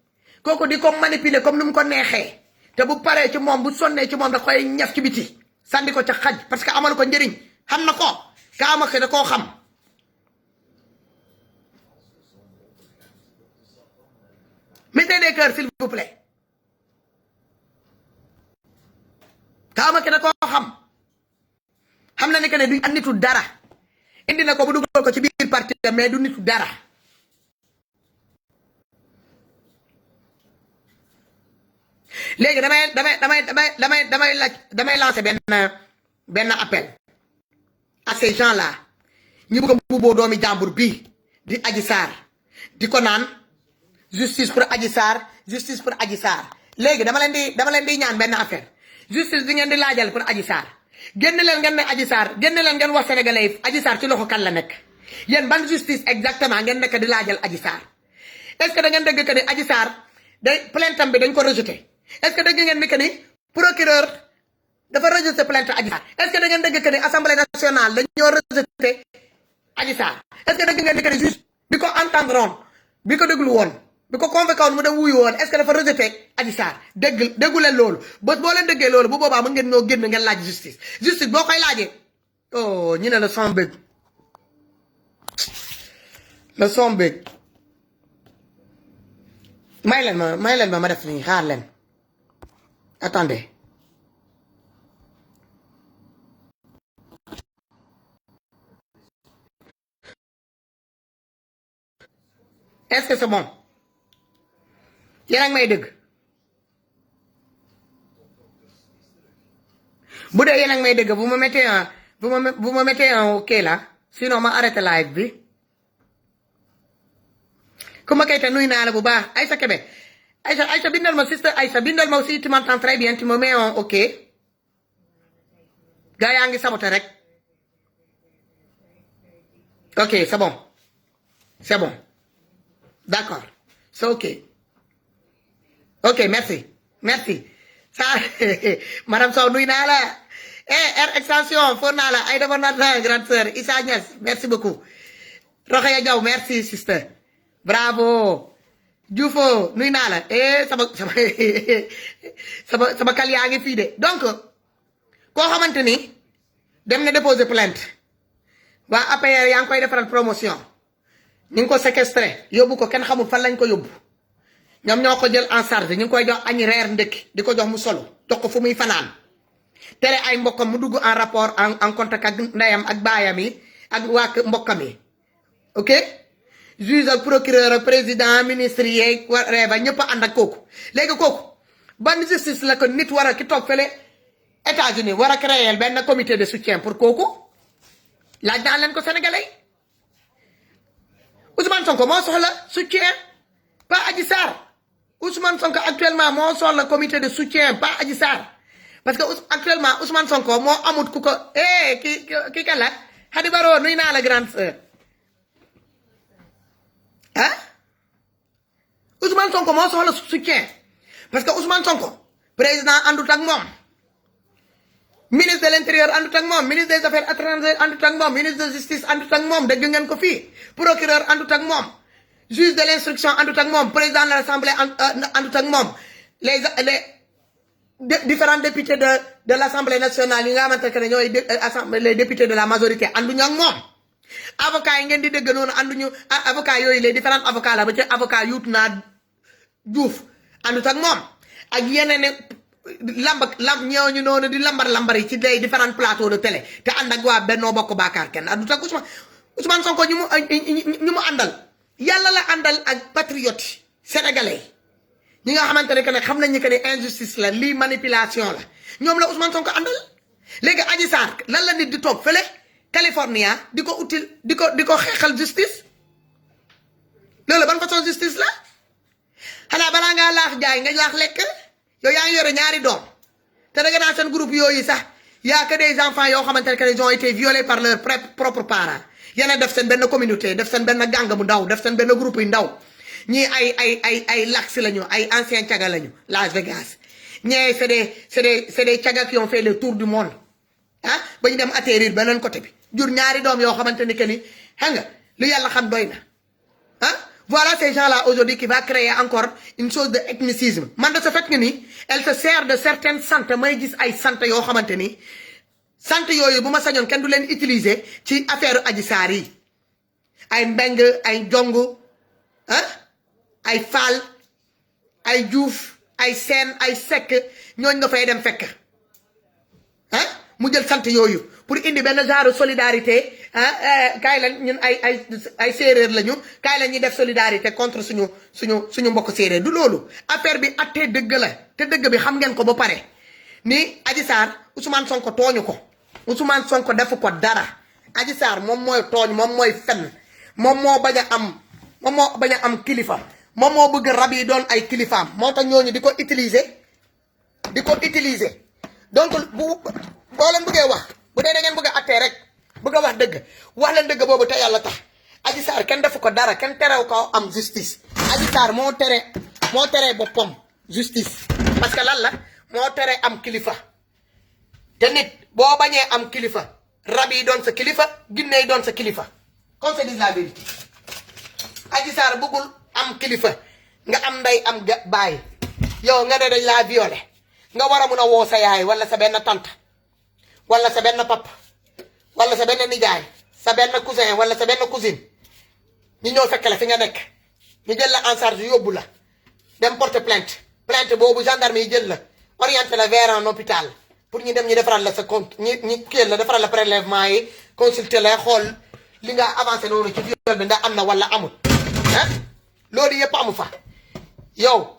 kooku di ko manipuler comme ni mu ko neexee te bu paree ci moom bu sonnee ci moom da koy ñaf ci biti sànni ko ca xaj parce que amalu ko njëriñ xam na ko Kaaw Macky da koo xam mettez des cœurs s'il vous plaît Kaaw Macky da koo xam na ne que ne du nitu dara indi na ko bu dugal ko ci biir parti mais du nitu dara léegi damay lancer benn appel à ces gens là ñu bëgg a mbubboo doomi jàmbur bii di Adji Sarr di ko naan justice pour Adji Sarr justice pour Adji Sarr léegi dama leen di ñaan benn affaire justice di ngeen di laajal pour Adji Sarr génn leen ngeen ne Adji Sarr génn leen ngeen wax sénégalais yi Adji Sarr ci loxo kan la nekk yéen ban justice exactement ngeen nekk di laajal Adji Sarr est-ce que da ngeen dégg que ni Adji Sarr day plainte am bi dañ ko rejeté est-ce que dégg ngeen ni que ni procureur dafa rejeté plainte Adji Sarr est-ce que da ngeen dégg que ni assemblée nationale dañoo rejeté Adji Sarr est-ce que dégg ngeen ni que ni juste bi ko entendroon bi ko déglu woon bi ko convoqué woon mu dem wuyu woon est-ce que dafa rejeté Adji Sarr déggu leen loolu boo leen déggee loolu bu boobaa mën ngeen ñoo génn ngeen laaj justice boo koy laajee oh ñu ne la son bëgg may leen ma def nii xaar leen Attendez. Est-ce que c'est bon? Yéen a ngi may dégg. bu dee yéen a ngi may dégg vous me mettez un vous me mettez un ok là sinon ma arrêté live bi. Kuma Keita nuyu naa la bu baax Aïssa Kébé Aïssa bindal ma sister Aïssa bindal ma aussi tu m'entends très bien tu me mets un ok. Gars yaa ngi saboté rek. Ok c'est bon. C'est bon. D'accord. C'est ok. Ok merci. Merci. Ça madame Sow nuyu naa la. R extension foo naa la ay defar naa grande sœur Issa Niass merci beaucoup. Rokhaya Diaw merci sister. Bravo Dioufo nuyu naa la sama kal yaa ngi fii de donc koo xamante ni dem na déposer plainte waa APR yaa ngi koy defaral promotion ñu ngi ko séquestré yóbbu ko kenn xamul fan lañ ko yóbbu ñoom ñoo ko jël en charge ñu ngi koy jox añi reer ndëkki di ko jox mu solo jox ko fu muy fanaan tere ay mbokkam mu dugg en rapport en contact ak ndeyam ak baayam yi ak waa mbokkam yi ok juge ak procureur ak président ministre yeeg reeba ñëpp a ànd ak kooku léegi kooku ban justice la ko nit war a ki toog fële États-Unis war a créer benn comité de soutien pour kooku laaj naa leen ko sénégalais Ousmane Sonko moo soxla soutien pas Adji Sarr Ousmane Sonko actuellement moo soxla comité de soutien pas Adji Sarr parce que actuellement Ousmane Sonko moo amut ku ko kii kan la Hadi Baro nuy naa la grande sœur ah Ousmane Sonko moo soxla soutien parce que Ousmane Sonko président àndut ak moom ministre de l'intérieur àndut ak moom ministre des affaires étrangères àndut ak moom ministre de justice àndut ak moom dégg ngeen ko fii procureur àndut ak moom juge de l'instruction àndut ak moom président de l'assemblée àndut ak moom les différents députés de l'assemblée nationale yi nga xamante ne ñooy les députés de la majorité ànduñu ak moom avocat yi ngeen di dégg noonu ànduñu avocat yooyu les différents avocats la ba ci avocat yuut naa Diouf àndut ak moom ak yeneen ñooñu noonu di lambar yi ci les différents plateaux de télé te ànd ak waa Benno Bokk Yaakaar kenn àndut ak Ousmane Sonko ñu mu àndal yàlla la àndal ak patriote sénégalais ñi nga xamante ne que ne xam nañ ni que ne injustice la lii manipulation la ñoom la Ousmane Sonko àndal léegi Adji Sarr lan la nit di toog fële California di ko utile di ko xeexal justice loolu ban façon justice la xanaa balaa ngaa laax jaay nga laax lekk yow yaa ngi yore ñaari doom te da nga naan seen groupe yooyu sax y a que des enfants yoo xamante ne que ils ont été violés par leurs propres parents yéen a def seen benn communauté def seen benn gang bu ndaw def seen benn groupe yu ndaw ñii ay lax lañu ay anciens caga lañu Las Vegas ñee c'est des caga qui ont fait le tour du monde ah ba ñu dem atterrir beneen côté bi jur ñaari doom yoo xamante ni que ni xam nga lu yàlla xam doy na ah voilà ces gens-là aujourd'hui qui va créer encore une chose de ethnicisme man de ce fait que ni elle se sert de certaines santé may gis ay santé yoo xamante ni santé yooyu bu ma sañoon kenn du leen utiliser ci affaire Adji Sarr yi ay mbeng ay jong ah ay Fall ay Diouf ay Sène ay Seck ñooñ nga fay dem fekk ah mu jël sant yooyu pour indi benn genre solidarité ah kaay la ñun ay séeréer lañu kaay la ñuy def solidarité contre suñu mbokk séeréer du loolu affaire bi attee dëgg la te dëgg bi xam ngeen ko ba pare ni Adji Sarr Ousmane Sonko tooñu ko Ousmane Sonko defu ko dara Adji Sarr moom mooy tooñ moom mooy fen moom moo bañ a am kilifa moom moo bëgg rab yi doon ay kilifaam moo tax ñooñu di ko utiliser donc boo leen bëggee wax bu dee da ngeen bëgg a attee rek bëgg a wax dëgg wax leen dëgg boobu te yàlla tax Adji Sarr kenn defu ko dara kenn terew ko am justice Adji Sarr moo tere boppam justice parce que lan la moo tere am kilifa te nit boo bañee am kilifa rab yi doon sa kilifa ginne yi doon sa kilifa qu'on se dise la vérité Adji Sarr bëggul am kilifa nga am ndey am baay yow nga ne dañ laa violé nga war a mun a woo sa yaay wala sa benn tante wala sa benn papa wala sa benn nijaay sa benn cousin wala sa benn cousine ñu ñëw fekk la fi nga nekk ñu jël la en charge yóbbu la dem porter plainte boobu gendarme yi jël la orienté la vers un hôpital pour ñu dem ñu defaral la sa compte ñi kii la defaral la prélèvement yi consulter la xool li nga avancé noonu ci viol bi ndax am na wala amul ah loolu yëpp amu fa yow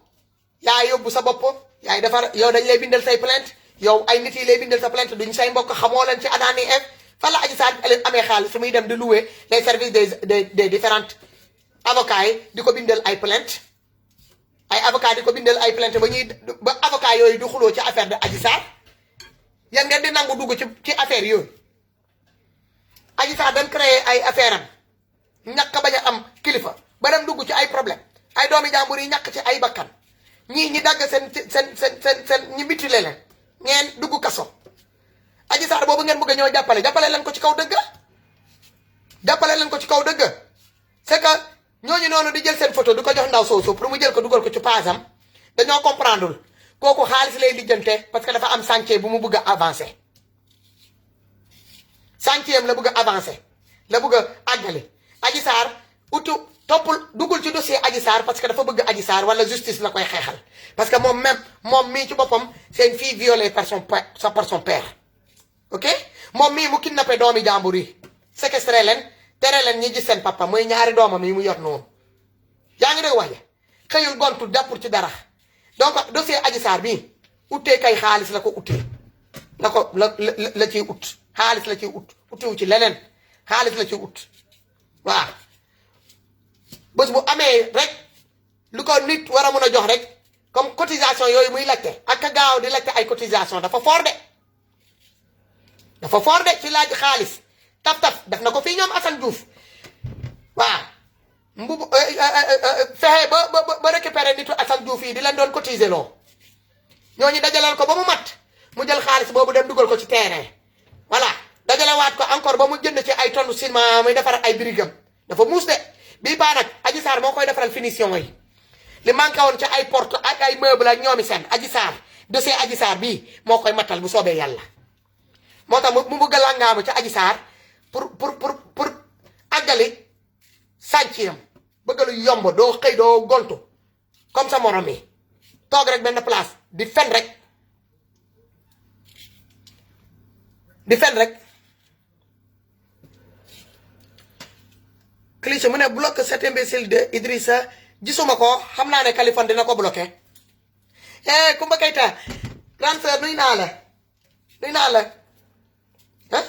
yaa yóbbu sa bopp yaay defar yow dañ lay bindal say plainte yow ay nit yi lay bindal sa plainte duñ say mbokk xamoo leen ci Adani F fan la Adji Sarr amee xaalis su muy dem di louer les services des différents avocats yi di ko bindal ay plainte ay avocat di ko bindal ay plainte ba avocat yooyu di xuloo ci affaire de Adji Sarr yan ngeen di nangu dugg ci affaire yooyu Adji Sarr dañ créé ay affaire am ñàkk bañ a am kilifa ba dem dugg ci ay problème ay doomi jàmbur yi ñàkk ci ay bakkan ñi dagg seen ñi mutilé leen ngeen dugg kaso Adji Sarr boobu ngeen bëgg a ñëw jàppale leen ko ci kaw dëgg jàppale leen ko ci kaw dëgg c'est que ñooñu noonu di jël seen photo du ko jox ndaw soosu pour mu jël ko dugal ko ci paasam dañoo comprendre kooku xaalis lay lijjante parce que dafa am chantier bu mu bëgg a avancer chantier am la bëgg a avancer la bëgg a àggali Adji Sarr toppul duggul ci dossier Adji Sarr parce que dafa bëgg Adji Sarr wala justice la koy xeexal parce que moom mii ci boppam c'est une fille violée par son père ok moom mii mu kidnappé doomi jàmbur yi séquestré leen tere leen ñi gis seen papa mooy ñaari doomam yi mu yor noonu yaa ngi dégg wax ja xëyul gontu jàppul ci dara donc dossier Adji Sarr bii utee kay xaalis la ko utee la ciy ut xaalis la ciy ut utewu ci leneen xaalis la ciy ut waaw bés bu amee rek lu ko nit war a mën a jox rek comme cotisation yooyu muy laajte ak gaaw di laajte ay cotisation dafa fort de ci laaj xaalis taf def na ko fii ñoom Assane Diouf waaw fexe ba récupérer nitu Assane Diouf yi di leen doon cotiser loo ñooñu dajaleel ko ba mu mat mu jël xaalis boobu dem dugal ko ci terrain voilà dajalewaat ko encore ba mu jënd ci ay tonne ciment muy defar ay birigam dafa muus de bii baa nag Adji Sarr moo koy defaral finition yi li manqué woon ci ay porte ak ay meuble ak ñoomi seen Adji Sarr dossier Adji Sarr bii moo koy matal bu soobee yàlla moo tax mu bëgg a langaamu ci Adji Sarr pour àggali sànciyam bëgg lu yomb doo xëy doo gontu comme sa morom yi toog rek benn place di fen rek cliché mu ne bloque cet imbécile de Idrissa gisuma ko xam naa ne Kaliphone dina ko bloqué Coumba Keita grande sœur nuy naa la ah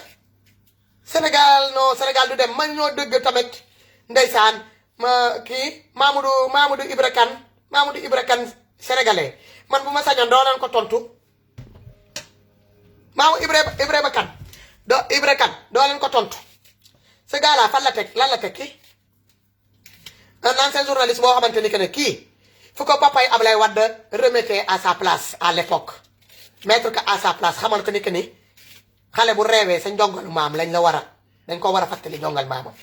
Sénégal du dem ma ñoo dëgg tamit ndeysaan ma kii Mamadou Ibra Kane sénégalais man bu ma sañoon doo leen ko tontu Mamadou Ibra Kane doo leen ko tontu ce gars là fan la teg lan la teg kii un ancien journaliste boo xamante ni que ne kii fu ko papay Ablaye Wade remettre à sa place à l'époque mettre que à sa place xamal ko ni que ni xale bu reewee sa njongalu maam dañ ko war a fàttali njongal maamam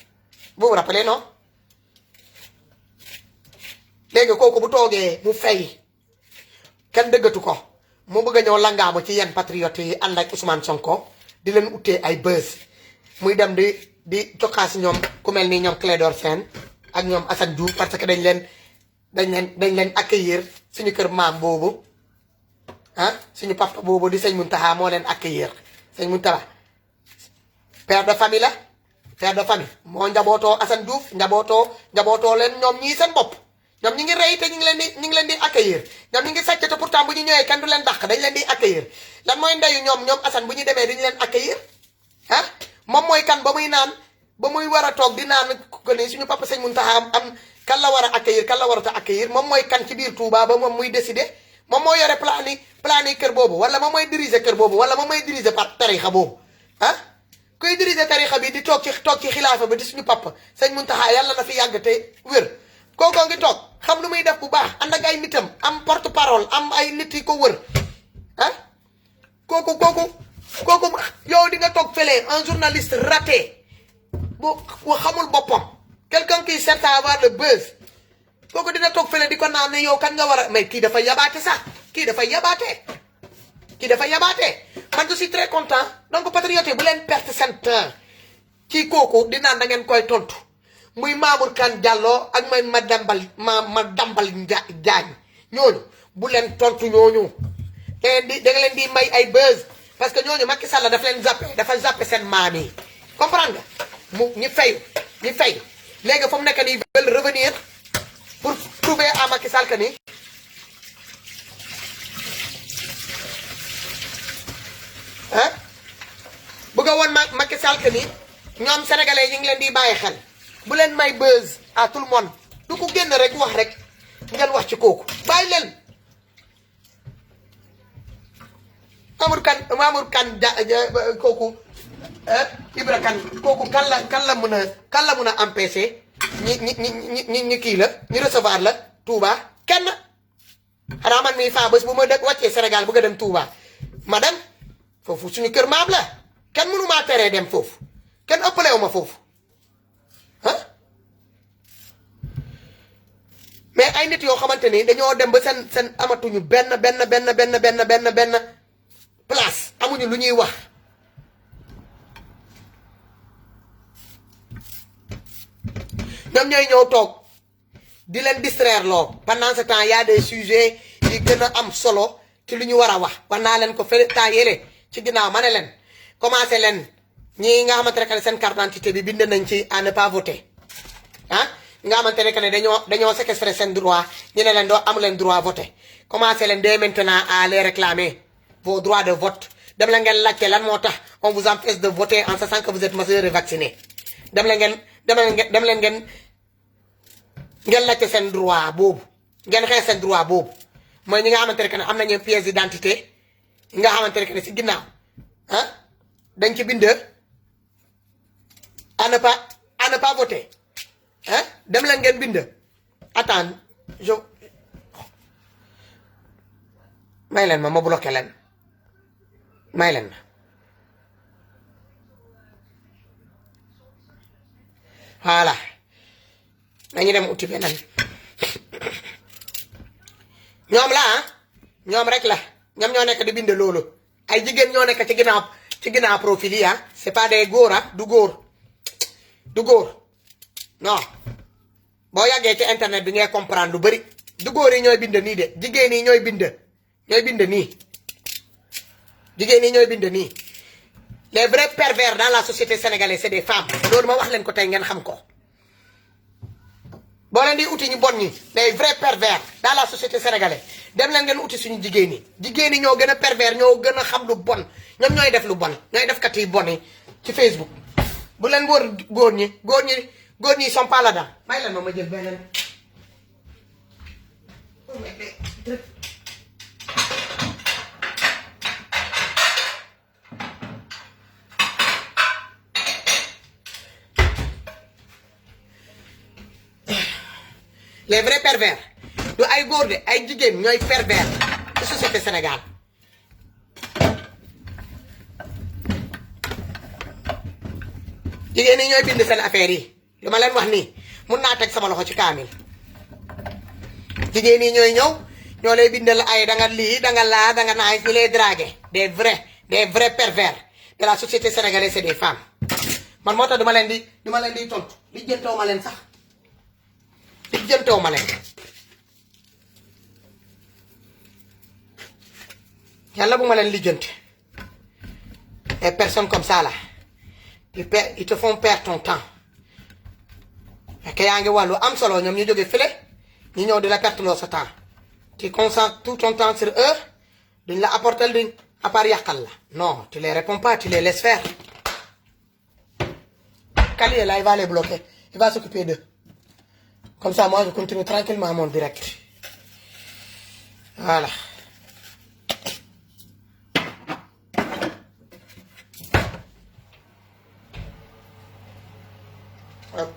vous vous rappelez non léegi kooku bu toogee mu fay kenn dëggatu ko mu bëgg a ñëw langaamu ci yenn patriotes yi ànd ak Ousmane Sonko di leen utee ay buzz muy dem di cokkaasi ñoom ku mel ni ñoom Clédor Sène ak ñoom Assane Diouf parce que dañ leen accueillir suñu kër maam boobu ah suñu papa boobu di sëñ Mountakha moo leen accueillir sëñ Mountakha père de famille moo njabootoo Assane Diouf njabootoo leen ñoom ñii seen bopp ñoom ñi ngi rey te ñu ngi leen di accueillir ñoom ñi ngi sàcc te pourtant bu ñu ñëwee kenn du leen dàq dañ leen di accueillir lan mooy ndeyu ñoom Assane bu ñu demee dañu leen accueillir ah moom mooy kan ba muy war a toog di naan ko ni suñu papa sëñ Mountakha am kan la war a accueillir kan la warut a accueillir moom mooy kan ci biir Touba ba moom muy décider moom moo yore plani kër boobu wala moom mooy diriger kër boobu wala moom mooy diriger par tarixa boobu ah kuy diriger tarixa bi di toog ci xilaafa bi di suñu papa sëñ Mountakha yàlla na fi yàgg te wér kookoo ngi toog xam lu muy def bu baax ànd ak ay nitam am porte parole am ay nit yi ko wër ah kooku yow di nga toog fële un journaliste raté bu xamul boppam quelqu'un qui cherche à avoir le buzz kooku dina toog fële di ko naan ne yow kan nga war a mais kii dafa yabaate sax kii dafa yabaate man je suis très content donc patriote bu leen perte seen temps kii kooku di naan da ngeen koy tontu muy Mamour Kane Diallo ak ma dambal Diagne ñooñu bu leen tontu ñooñu da nga leen di may ay buzz parce que ñooñu Macky Sall dafa leen dafa zappé seen maam yi comprendre nga mu ñu fay léegi fa mu nekk nii veulent revenir pour prouver à Macky Sall que ni ah bëgg a woon Macky Sall que ni ñoom sénégalais yi ngi leen di bàyyi xel bu leen may buzz à tout le monde du ko génn rek wax rek ngeen wax ci kooku bàyyi leen Mamour Kane kooku Ibra Kane kooku kan la mën a empêcher ñi kii la ñu recevoir la Touba kenn xanaa man mii faa bés bu ma wàccee Sénégal bëgg a dem Touba ma dem foofu suñu kër maam la kenn mënu maa teree dem foofu kenn ëppale wu ma foofu ah mais ay nit yoo xamante ni dañoo dem ba seen amatuñu benn place amuñu lu ñuy wax ñoom ñooy ñëw toog di leen distraire loo pendant ce temps y a des sujets yi gën a am solo ci lu ñu war a wax naa leen ko fële temps yële ci ginnaaw ma ne leen commencé leen ñii nga xamante ne seen carte d'identité bi bind nañ ci à ne pas voter ah nga xamante ne dañoo séquestrer seen droit ñu ne leen doo amu leen droit voter commencé leen dès maintenant à les réclamer vos droits de vote dem la ngeen laajte lan moo tax on vous empêche de voter en sachant que vous êtes majeur et vacciné dem leen ngeen laajte seen droit boobu ngeen xeex seen droit boobu mooy ñi nga xamante ne am nañu pièce d'identité yi nga xamante ne si ginnaaw ah dañ ci bind à ne pas voter ah dem leen ngeen bind attends may leen ma bloqué leen may leen ma voilà nañu dem uti beneen ñoom la ñoom rek la ñoom ñoo nekk di bind loolu ay jigéen ñoo nekk ci ginnaaw profil yi c'est pas des góor du góor non boo yàggee ci internet bi ngay comprendre lu bari du góor yi ñooy bind nii de jigéen yi ñooy bind nii jigéen yi ñooy bind nii les vrais pervers dans la société sénégalaise c'est des femmes loolu ma wax leen ko tey ngeen xam ko boo leen di uti ñu bon ñi les vrais pervers dans la société sénégalaise dem leen ngeen uti suñu jigéen ñi ñoo gën a pervers ñoo gën a xam lu bon ñoom ñooy def lu bon ñooy def kat yi bon yi ci Facebook bu leen wóor góor ñi sont pas là-dedans may leen ma jël beneen les vrais pervers du ay góor de ay jigéen ñooy pervers ci société Sénégal jigéen ñi ñooy bind seen affaire yi lu ma leen wax nii mun naa teg sama loxo ci kaamil jigéen ñi ñooy ñëw ñoo lay bindal ay danga lii danga laa danga naay ñu lay draguer des vrais pervers de la société sénégalaise c'est des femmes man moo tax duma leen di tontu li jëntaw ma leen sax li jëntaw ma leen yàlla bu ma leen lijjanti des personnes comme ça là ils te font perdre ton temps fekk yaa ngi wàllu am solo ñoom ñu jóge fële ñu ñëw di la perte loo sa temps tu concentres tout ton temps sur eux duñ la apporter duñ à part yàqal la non tu les réponds pas tu les laisses faire Kali est là il va les bloquer il va s'occuper d'eux comme ça moi je continue tranquillement mon direct voilà hop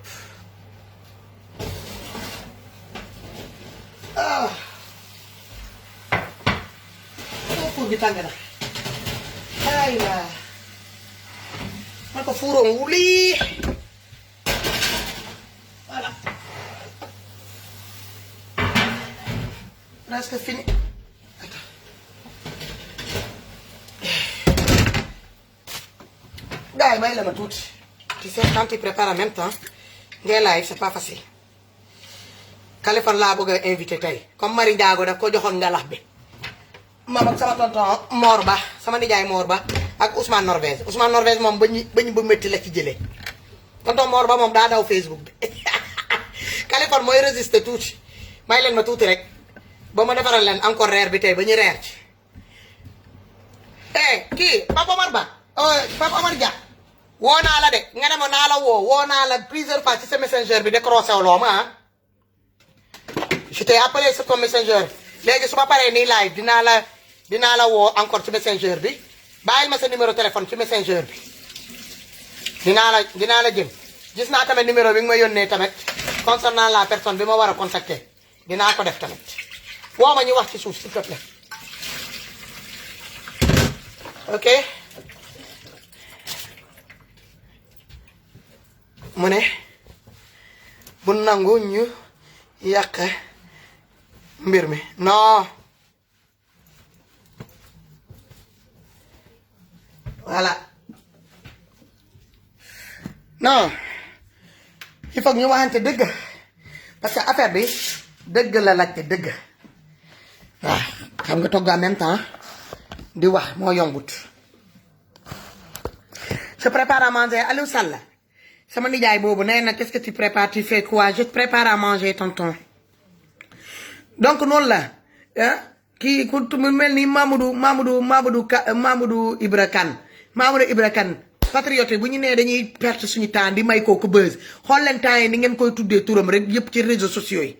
ah fuur bi tàng na ay la man ko fuuroon wuli voilà presque fini gars yi may la ma tuuti tu sais quand tu prépares en même temps ngay live c'est pas facile Kaliphone laa bëgg a invité tey comme Marie Ndiago daf ko joxoon ngalax bi mam ak sama tonton Mor Ba sama nijaay Mor Ba ak Ousmane Norvège moom bañ bu métti la ci jëlee tonton Mor Ba moom daa daw Facebook bi Californie mooy résister tuuti may leen ma tuuti rek ba ma defaral leen encore reer bi tey ba ñu reer ci kii Papa Omar Ba Papa Omar Dia woo naa la de nga ne ma naa la woo naa la plusieurs fois ci sa messenger bi décroché loo ma ah je t'ai appelé sur ton messenger léegi su ma paree nii live dinaa la woo encore ci messenger bi bàyyil ma sa numéro téléphone ci messenger bi dinaa la jëm gis naa tamit numéro bi nga ma yónnee tamit concernant la personne bi ma war a contacter dinaa ko def tamit woo ma ñu wax ci suuf s'il te plaît ok mu ne bu nangu ñu yàq mbir mi non voilà non il faut ñu waxante dëgg parce que affaire bi dëgg la laajte dëgg waaw xam nga togg en même temps di wax moo yombut je prépare à manger Aliou Sall sama nijaay boobu nee na qu'est-ce que tu prépares tu fais quoi je prépare à manger tonton donc noonu la kii ku mu mel ni Mamadou Ibra Kane patriote bu ñu nee dañuy perte suñu temps di may kooku buzz xool leen temps yi ni ngeen koy tuddee turam rek yëpp ci réseaux sociaux yi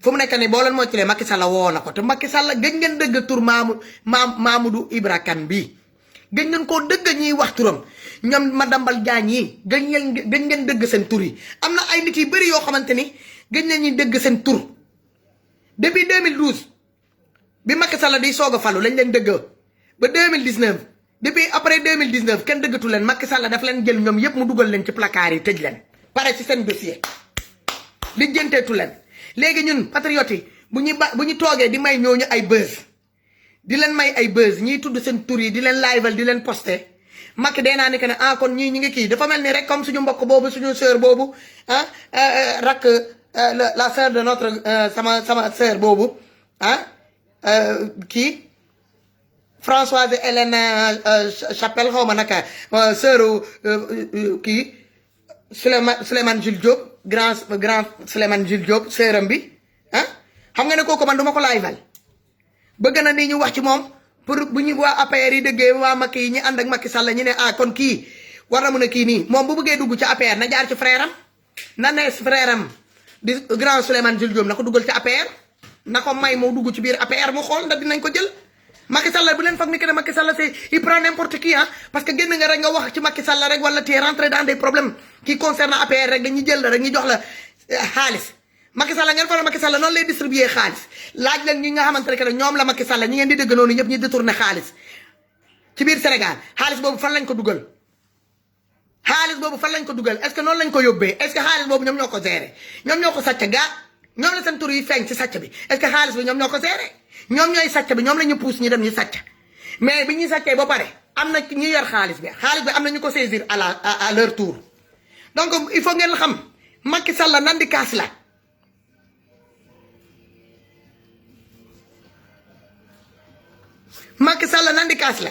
fu mu nekk nii boo leen moo ci lee Macky Sall woo na ko te Macky Sall gëj ngeen dëgg tur Mamadou Ibra Kane bii gëj ngeen koo dëgg ñuy wax turam ñoom Madambal Diagne yi gëj ngeen dëgg seen tur yi am na ay nit yu bëri yoo xamante ni gëj nañuy dëgg seen tur depuis 2012 bi Macky Sall di soog a falu lañ leen dëgg ba 2019 depuis après 2019 kenn dëggatu leen Macky Sall daf leen jël ñoom yépp mu dugal leen ci placard yi tëj leen pare ci seen dossier li jënteetu leen léegi ñun patriote yi bu ñu toogee di may ñooñu ay buzz di leen may ay buzz ñiy tudd seen tur yi di leen liveal di leen posté Macky day naa ni que ne kon ñii ñi ngi kii dafa mel ni rek comme suñu mbokk boobu suñu sœur boobu rak la sœur de notre sama sœur boobu kii Françoise Hélène Chapelle xaw ma naka sœur kii Souleymane Jules Diop grand Souleymane Jules Diop sœuram bi xam nga ne kooku man du ma ko liveal bëgg na ni ñu wax ci moom pour bu ñu waa APR yi dëggee waa Macky yi ñu ànd ak Macky Sall ñu ne kon kii war na mën a kii nii moom bu bëggee dugg ci APR na jaar ci frère am na nees frère am di grand Souleymane Jules Diop na ko duggal ci APR na ko may moo dugg ci biir APR mu xool ndax dinañ ko jël Macky Sall bu leen foog ni que ne Macky Sall c'est il prend n'importe qui parce que génn nga rek nga wax ci Macky Sall rek wala tu es rentré dans des problèmes qui concernent APR rek dañuy jël la rek ñu jox la xaalis Macky Sall ngeen fa Macky Sall noonu lay distribuer xaalis laaj leen ñi nga xamante ne que ñoom la Macky Sall ñi ngeen di dëgg noonu ñëpp ñu détourné xaalis ci biir Sénégal xaalis boobu fan lañ ko dugal est-ce que noonu lañ ko yóbbee est-ce que xaalis boobu ñoom ñoo ko géré ñoom ñoo ko sàcc gaa ñoom la seen tur yi feeñ ci sàcc bi est-ce que xaalis bi ñoom ñoo ko géré ñoom ñooy sàcc bi ñoom la ñu pousse ñu dem ñu sàcc mais bi ñuy sàccee ba pare am na ñu yor xaalis bi am na ñu ko saisir à leur tour donc il faut ngeen xam Macky Sall nandi kaas la Macky Sall nandi kaas la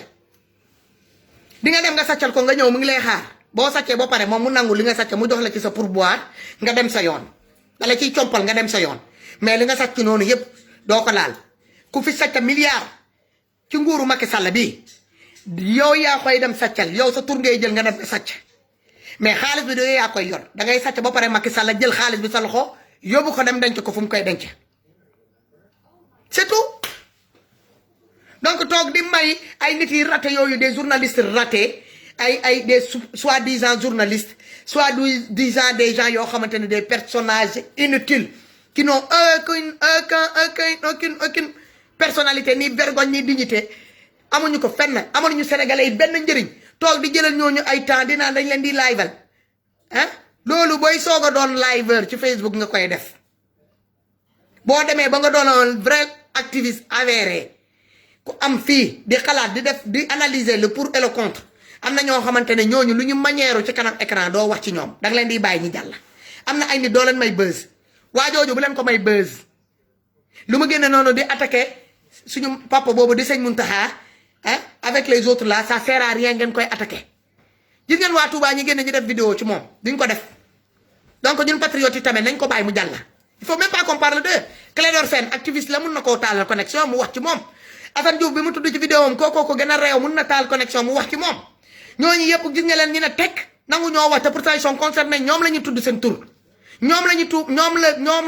di nga dem nga sàccal ko nga ñëw mu ngi lay xaar boo sàccee ba pare moom mu nangu li nga sàcc mu jox la ci sa pourboire nga dem sa yoon dala ciy compal nga dem sa yoon mais li nga sàcc noonu yépp doo ko laal ku fi sàcc milliard ci nguuru Macky Sall bi yow yaa koy dem sàccal yow sa tur ngay jël nga dem sàcc mais xaalis bi yow yaa koy yor da ngay sàcc ba pare Macky Sall jël xaalis bi sa loxo yóbbu ko dem denc ko fu mu koy denc c'est tout donc toog di may ay nit yi raté yooyu des journalistes ratés ay des soi-disant journalistes soi-disant des gens yoo xamante ne des personnages inutiles qui n'ont aucune personnalité ni vergogne ni dignité amuñu ko fenn amuñu sénégalais yi benn njëriñ toog di jëlal ñooñu ay temps dinaa dañ leen di liveal loolu booy soog a doon liveur ci Facebook nga koy def boo demee ba nga doon un vrai activiste avéré ku am fii di xalaat di def di analyser le pour et le contre am na ñoo xamante ne ñooñu lu ñu manière ci kanam écran doo wax ci ñoom danga leen di bàyyi ñu jàll am na ay nit doo leen may buzz waa jooju bu leen ko may buzz lu mu génne noonu di attaqué suñu papa boobu di sëñ Muntaxa ah avec les autres là ça sert à rien ngeen koy attaqué gis ngeen waa Touba ñi génn ñu def vidéo ci moom duñ ko def donc ñun patriotes yi tamit nañ ko bàyyi mu jàll il faut même pas qu'on parle d'eux Clédor Sène activiste la mun na koo taalal connexion mu wax ci moom Assane Diouf bi mu tudd ci vidéo am kookoo ko gën a réew mun na taal connexion mu wax ci moom ñooñu yëpp gis nga leen ñu ne teg nangu ñoo wax te pourtant ils sont concernés ñoom la ñu tudd seen tur ñoom la ñu tuub ñoom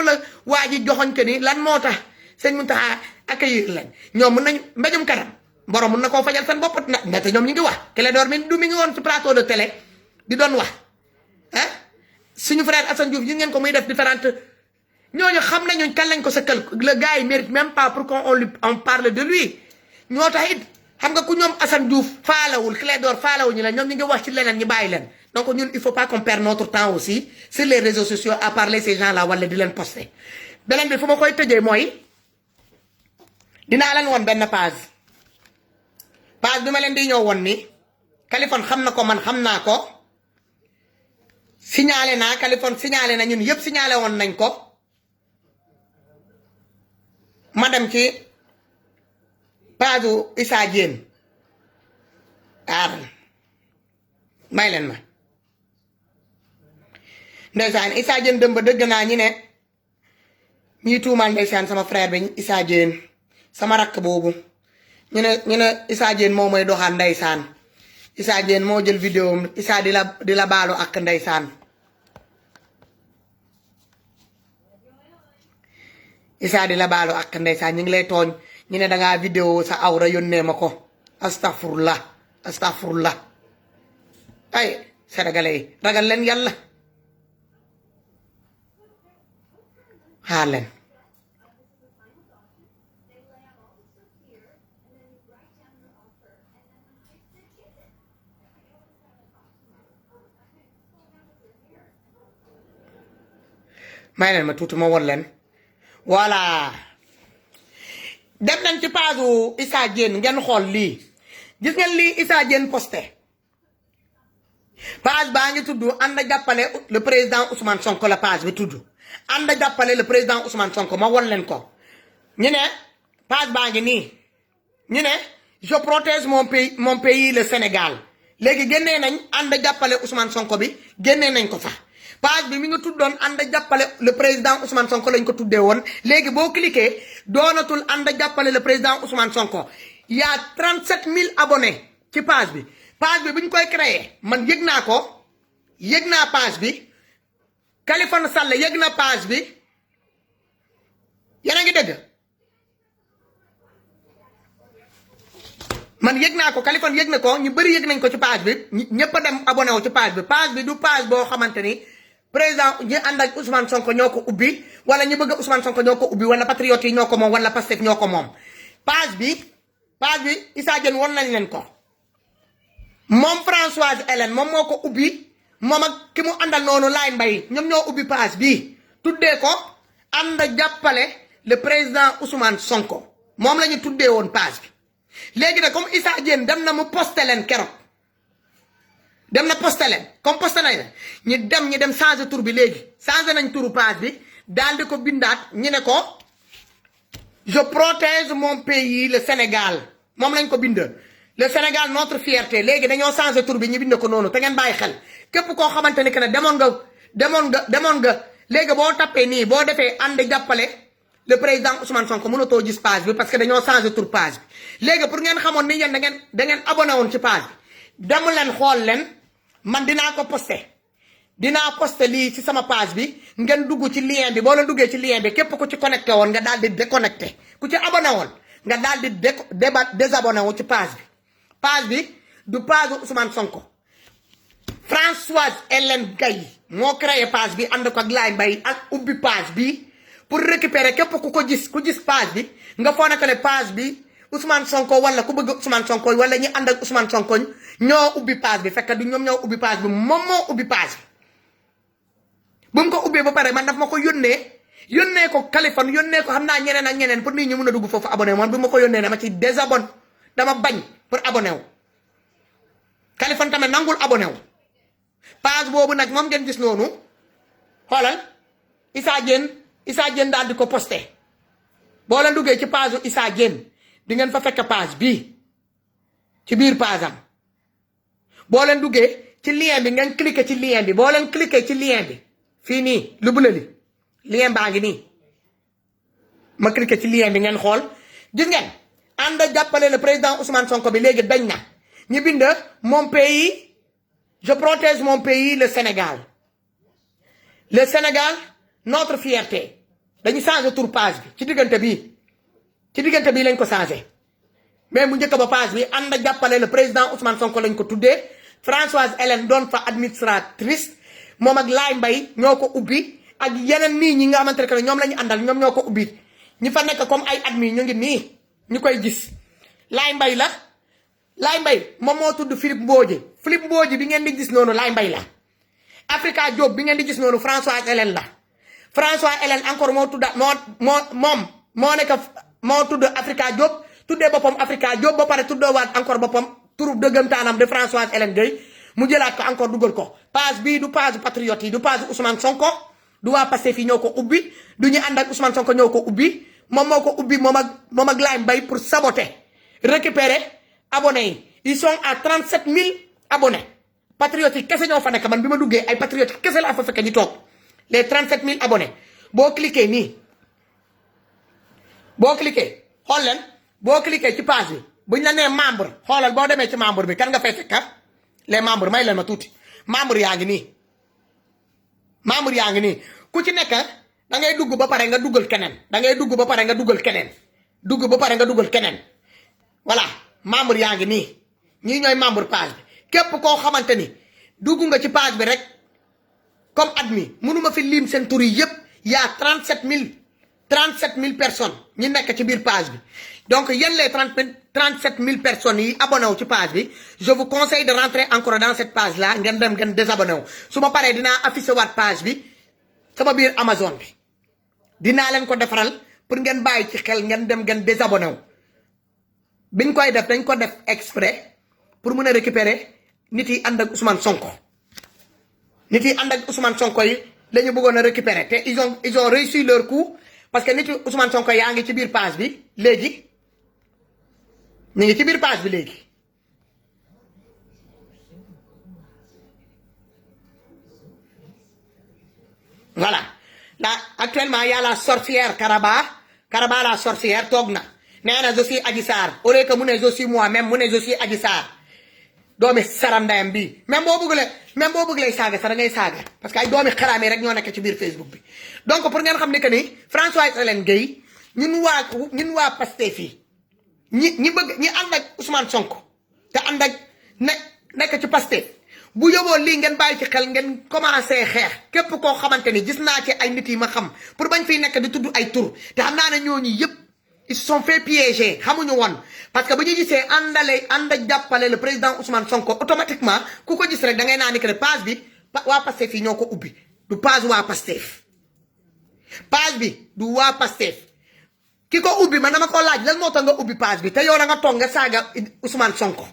la waa ji joxoñ que ni lan moo tax sëñ Mountakha accueillir leen ñoom mun nañu mbéjum kanam borom mun na koo fajal seen bopp na te ñoom ñu ngi wax Clédor mi ngi woon ci plateau de télé di doon wax ah suñu frère Assane Diouf gis ngeen ko muy def différentes ñooñu xam nañu kan lañ ko sëkkal le gars yi mérite même pas pour on parle de lui ñoo tax it xam nga ku ñoom Assane Diouf faalawul Clédor faalawuñu la ñoom ñu ngi wax ci leneen ñu bàyyi leen donc ñun il faut pas qu'on perde notre temps aussi sur les réseaux sociaux à parler ces gens là wala di leen poster beneen bi fu ma koy tëjee mooy dinaa leen woon benn page bi ma leen di ñëw woon ni Kaliphone xam na ko man xam naa ko signalé naa Kaliphone signalé na ñun yëpp signalé woon nañ ko ma dem ci page Issa Diène may leen ma ndeysaan Issa Diène dëmb dëgg naa ñi ne ñii tuumaal ndeysaan sama frère bi Issa Diène sama rakk boobu ñu ne Issa Diène moo mooy doxaan ndeysaan Issa Diène moo jël vidéo am Issa di la baalu ak ndeysaan Issa di la baalu ak ndeysaan ñu ngi lay tooñ ñu ne dangaa vidéo sa awra yónnee ma ko astafurlah ay sénégalais yi ragal leen yàlla xaar leen may leen ma tuuti ma won leen voilà dem nañ ci page Issa Diène ngeen xool lii gis ngeen lii Issa Diène posté page baa ngi tudd ànd jàppale le président Ousmane Sonko la page bi tudd ànd jàppale le président Ousmane Sonko ma won leen ko ñu ne page baa ngi nii ñu ne je protège mon pays le Sénégal léegi génnee nañ ànd jàppale Ousmane Sonko bi génnee nañ ko sax page bi mi nga tuddoon ànd jàppale le président Ousmane Sonko lañ ko tuddee woon léegi boo cliqué doonatul ànd jàppale le président Ousmane Sonko y a 37000 abonnés ci page bi bu ñu koy créé man yëg naa ko yëg naa page bi Kaliphone Sall yëg na page bi yéen a ngi dégg man yëg naa ko Kaliphone yëg na ko ñu bëri yëg nañ ko ci page bi ñëpp a dem abonné wu ci page bi du page boo xamante ni président ñi ànd ak Ousmane Sonko ñoo ko ubbi wala ñu bëgg Ousmane Sonko ñoo ko ubbi wala patriote yi ñoo ko moom wala Pastef ñoo ko moom page bi Issa Diène won nañ leen ko moom Françoise Hélène moom moo ko ubbi moom ak ki mu àndal noonu Laye Mbaye ñoom ñoo ubbi page bi tuddee ko ànd jàppale le président Ousmane Sonko moom la ñu tuddee woon page bi léegi nag comme Issa Diène dem na mu posté leen keroog dem na posté leen comme posté nañ la ñu dem changé tur bi léegi changé nañ turu page bi daal di ko bindaat ñu ne ko je protège mon pays le Sénégal moom lañ ko bind le Sénégal notre fierté léegi dañoo changé tur bi ñu bind ko noonu te ngeen bàyyi xel képp koo xamante ni que ne demoon nga léegi boo tappee nii boo defee ànd jàppale le président Ousmane Sonko mënatoo gis page bi parce que dañoo changé tur page bi léegi pour ngeen xamoon ni yéen da ngeen abonné woon ci page bi dem leen xool leen man dinaa ko posté lii ci sama page bi ngeen dugg ci lien bi boo leen duggee ci lien bi képp ku ci connecté woon nga daal di déconnecté ku ci abonné woon nga daal di désabonné wu ci page bi du page Ousmane Sonko Françoise Hélène Gaye moo créé page bi ànd ko ak Laye Mbaye ak ubbi page bi pour récupérer képp ku gis page bi nga foo nekk ne page bi Ousmane Sonko wala ku bëgg Ousmane Sonko wala ñi ànd ak Ousmane Sonko ñoo ubbi page bi fekk du ñoom ñoo ubbi page bi moom moo ubbi page bi bu mu ko ubbee ba pare man daf ma ko yónnee ko Kaliphone yónnee ko xam naa ñeneen ak ñeneen pour nit ñi mun a dugg foofu abonné man bu ma ko yónnee dama ci désabonné dama bañ pour abonné wu Kaliphone tamit nangul abonné wu page boobu nag moom ngeen gis noonu xoolal Issa Diène daal di ko posté boo leen duggee ci page Issa Diène di ngeen fa fekk page bii ci biir page am boo leen duggee ci lien bi ngeen cliquer ci lien bi boo leen cliquer ci lien bi fii nii lu bula li lien baa ngi nii ma cliquer ci lien bi ngeen xool gis ngeen ànd jàppale le président Ousmane Sonko bi léegi dañ na ñu bind mon pays je protège mon pays le Sénégal notre fierté dañu changé tour page bi ci diggante bii lañ ko changé mais mu njëkk ba page bi ànd jàppale le président Ousmane Sonko lañ ko tuddee Françoise Hélène doon fa administratrice moom ak Laay Mbay ñoo ko ubbi ak yeneen nii ñi nga xamante ne ñoom la ñu àndal ñoom ñoo ko ubbi ñi fa nekk comme ay admis ñu ngi nii ñu koy gis Laay Mbay la Laay Mbay moom moo tudd Philippe Mbodji bi ngeen di gis noonu Laay Mbay la Africa Diop bi ngeen di gis noonu Françoise Hélène la Françoise Hélène encore moo tudda moo nekk moo tudd Africa Diop tuddee boppam Africa Diop ba pare tuddoowaat encore boppam turu dëggantaanam de Françoise Hélène Gueye mu jëlaat ko encore dugal ko page bii du page patriote yi du page Ousmane Sonko du waa Pastef yi ñoo ko ubbi du ñu ànd ak Ousmane Sonko ñoo ko ubbi moom moo ko ubbi moom ak Laay Mbay pour saboter récupérer abonnés yi ils sont à 37 000 abonnés patriotes yi kese ñoo fa nekk man bi ma duggee ay patriotes yi kese laa fa fekk ñu toog les 37 000 abonnés boo cliquer nii boo cliquer xool leen boo cliquer ci page bi buñ la nee membre xoolal boo demee ci membre bi kan nga fay fekk les membres may leen ma tuuti membre yaa ngi nii ku ci nekk da ngay dugg ba pare nga duggal keneen voilà membre yaa ngi nii ñii ñooy membre page bi képp koo xamante ni dugg nga ci page bi rek comme admis mënuma fi lim seen tur yi yëpp y'a 37 000 personnes ñi nekk ci biir page bi donc yéen les 37 000 personnes yi abonné wu ci page bi je vous conseille de rentrer encore dans cette page là ngeen dem ngeen désabonné wu su ma paree dinaa affiché waat page bi sama biir Amazon bi dinaa leen ko defaral pour ngeen bàyyi ci xel ngeen dem ngeen désabonné wu biñ koy def dañ ko def exprès pour mën a récupérer nit yi ànd ak Ousmane Sonko yi la ñu bëggoon a récupérer te ils ont réussi leur coup parce que nit yi Ousmane Sonko yaa ngi ci biir page bi léegi ñu ngi ci biir page bi léegi voilà là actuellement y a la sorcière Karaba la sorcière toog na nee na je suis Adji Sarr au lieu que mu ne je suis moi-même mu ne je suis Adji Sarr doomi sarandayam bi même boo bëgg lay saaga sax da ngay saaga parce que ay doomi xaraamee rek ñoo nekk ci biir Facebook bi donc pour ngeen xam ne que ni Françoise Hélène Gueye ñun waa Pastef yi ñi ànd ak Ousmane Sonko te ànd ak nekk ci Pastef bu yóbboo lii ngeen bàyyi ci xel ngeen commencé xeex képp koo xamante ni gis naa ci ay nit yi ma xam pour bañ fiy nekk di tudd ay tur te xam naa ne ñooñu yëpp ils se sont fait piéger xamuñu woon parce que bu ñu gisee ànd ak jàppale le président Ousmane Sonko automatiquement ku ko gis rek da ngay naa ni que page bi waa Pastef yi ñoo ko ubbi du page waa Pastef page bi du waa Pastef ki ko ubbi man dama ko laaj lan moo tax nga ubbi page bi te yow da nga toog nga saaga Ousmane Sonko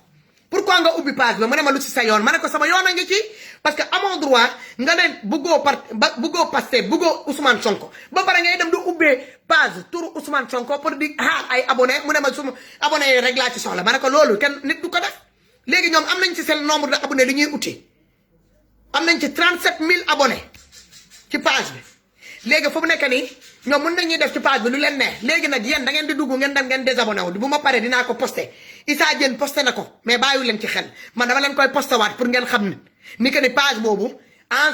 pourquoi nga ubbi page bi mu ne ma lu ci sa yoon ma ne ko sama yoon a ngi ci parce que amoo droit nga ne bëggoo Pastef bëggoo Ousmane Sonko ba pare ngay dem di ubbee page turu Ousmane Sonko pour di xaar ay abonné mu ne ma suma abonné yi rek laa ci soxla ma ne ko loolu kenn nit du ko def léegi ñoom am nañ ci seen nombre de abonné li ñuy uti am nañ ci 37 000 abonnés ci page bi léegi fu mu nekk nii ñoom mën nañuy def ci page bi lu leen neex léegi nag yéen da ngeen di dugg ngeen dem ngeen désabonné wu bu ma paree dinaa ko posté Issa Diène posté na ko mais bàyyiwu leen ci xel man dama leen koy posté waat pour ngeen xam ni que ni page boobu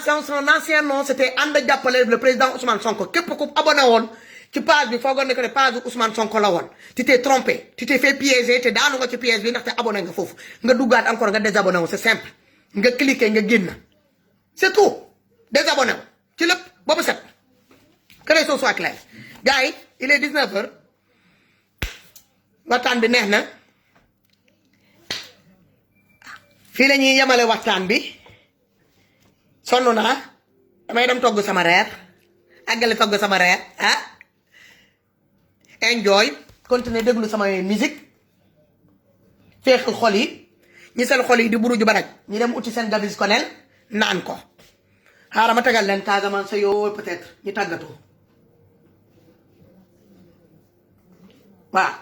son ancien nom c'était ànd jàppale le président Ousmane Sonko képp ku abonné woon ci page bi foogoon ne que ne page bu Ousmane Sonko la woon tu t'es trompé tu t'es fait piéger te daanu nga ci piège bi ndaxte abonné nga foofu nga duggaat encore nga désabonné wu c'est simple nga cliquer nga génn c'est tout désabonné wu ci lépp boobu set que les choses soient claires gars yi il est 19h waxtaan bi neex na fii la ñuy yemale waxtaan bi sonn naa damay dem togg sama reer àggale togg sama reer enjoy continuer déglu samay musique feexal xol yi ñi seen xol yi di buruju baraj ñi dem uti seen gavis konel naan ko xaaral ma tegal leen Casamance yoo peut-être ñu tàggatoo waaw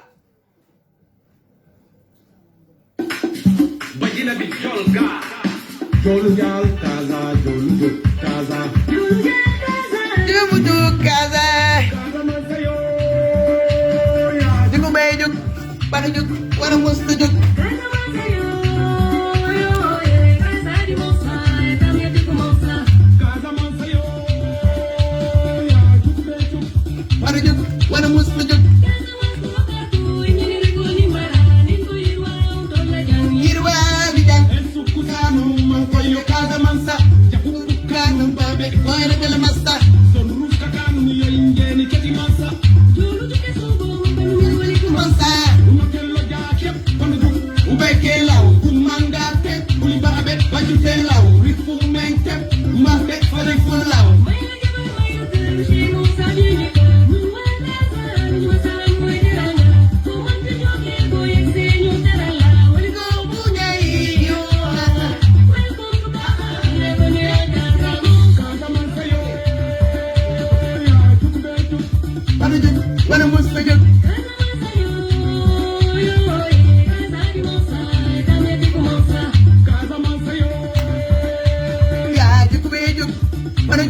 Jugu bay jug bana jug wala mus tu jug bana jug wala mus tu jug yirwa bijang kanu man koyo kaza mansa kanu babe wala kala masta sonruf kakanu yoy ngeni kati mansa mansa umakelo jaake bana jug ubeke law kumanga te uliba abe bajute law rifu mente mbabe fale fulaw When I'm with you, yeah, you could be you. When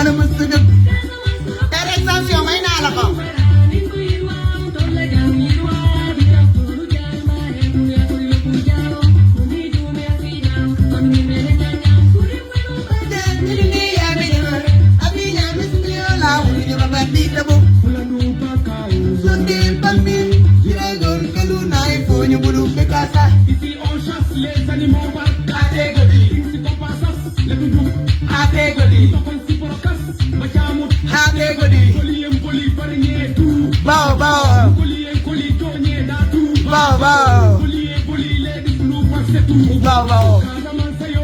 I'm with you, that is not your main alcohol. Ici on chasse les animaux par catégorie. Ici on passe les doudous catégorie. On s'y procasse, ma chamou catégorie. Collier poli parigné tout. Bao bao. Collier colli tourné da tout. Bao bao. Collier poli les doudous passe tout. Bao bao. Casamance yo,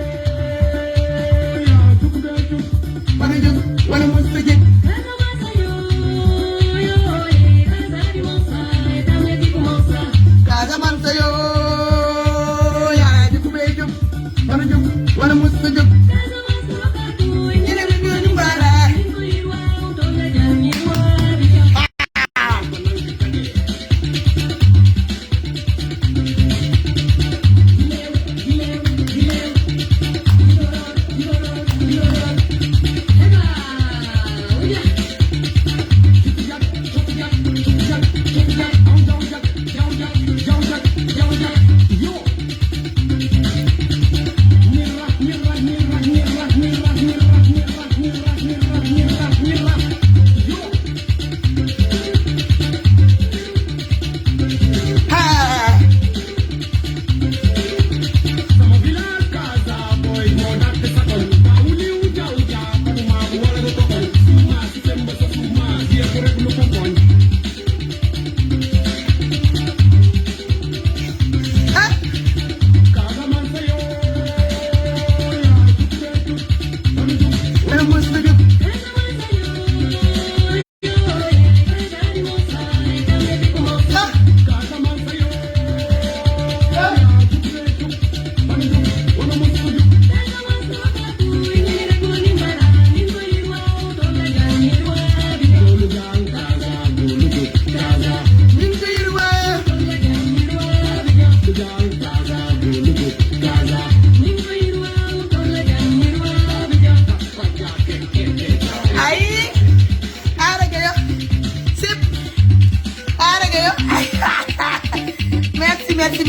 ya tuk da tuk. Bana juk, bana mustajik. Casamance yo. Wanna must be good.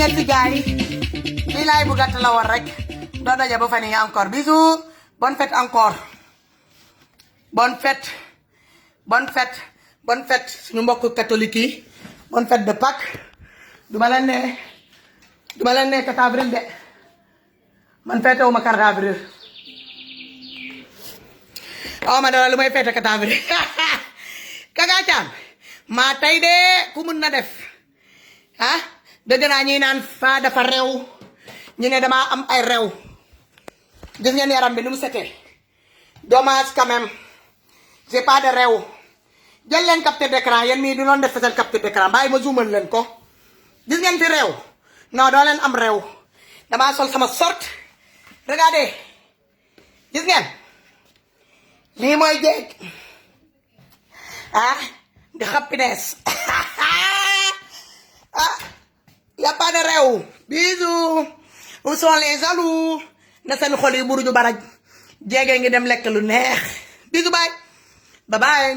merci guys lii laay bu gàtt la war rek doo daje ba fan yi encore bisous bonne fête encore bonne fête bonne fête bonne fête suñu mbokk catholique yi bonne fête de Pâques duma leen ne 4 avril de man fête wu ma 4 avril ma dara lu may fête 4 avril Kaka Thiam maa tey de ku mun na def dëgg naa ñi naan fa dafa rew ñu ne dama am ay rew gis ngeen yaram bi nu mu setee dommage quand même j'ai pas de rew jël leen capture d'écran yéen mii du noon def seen capture d'écran bàyyi ma zoomal leen ko gis ngeen fi rew non doo leen am rew dama sol sama sorte regardez gis ngeen lii mooy jeeg the happiness y a pas de rew bisous où sont les jaloux na seen xol yi buruju baraj jéegee ngi dem lekk lu neex bisous bye bye bye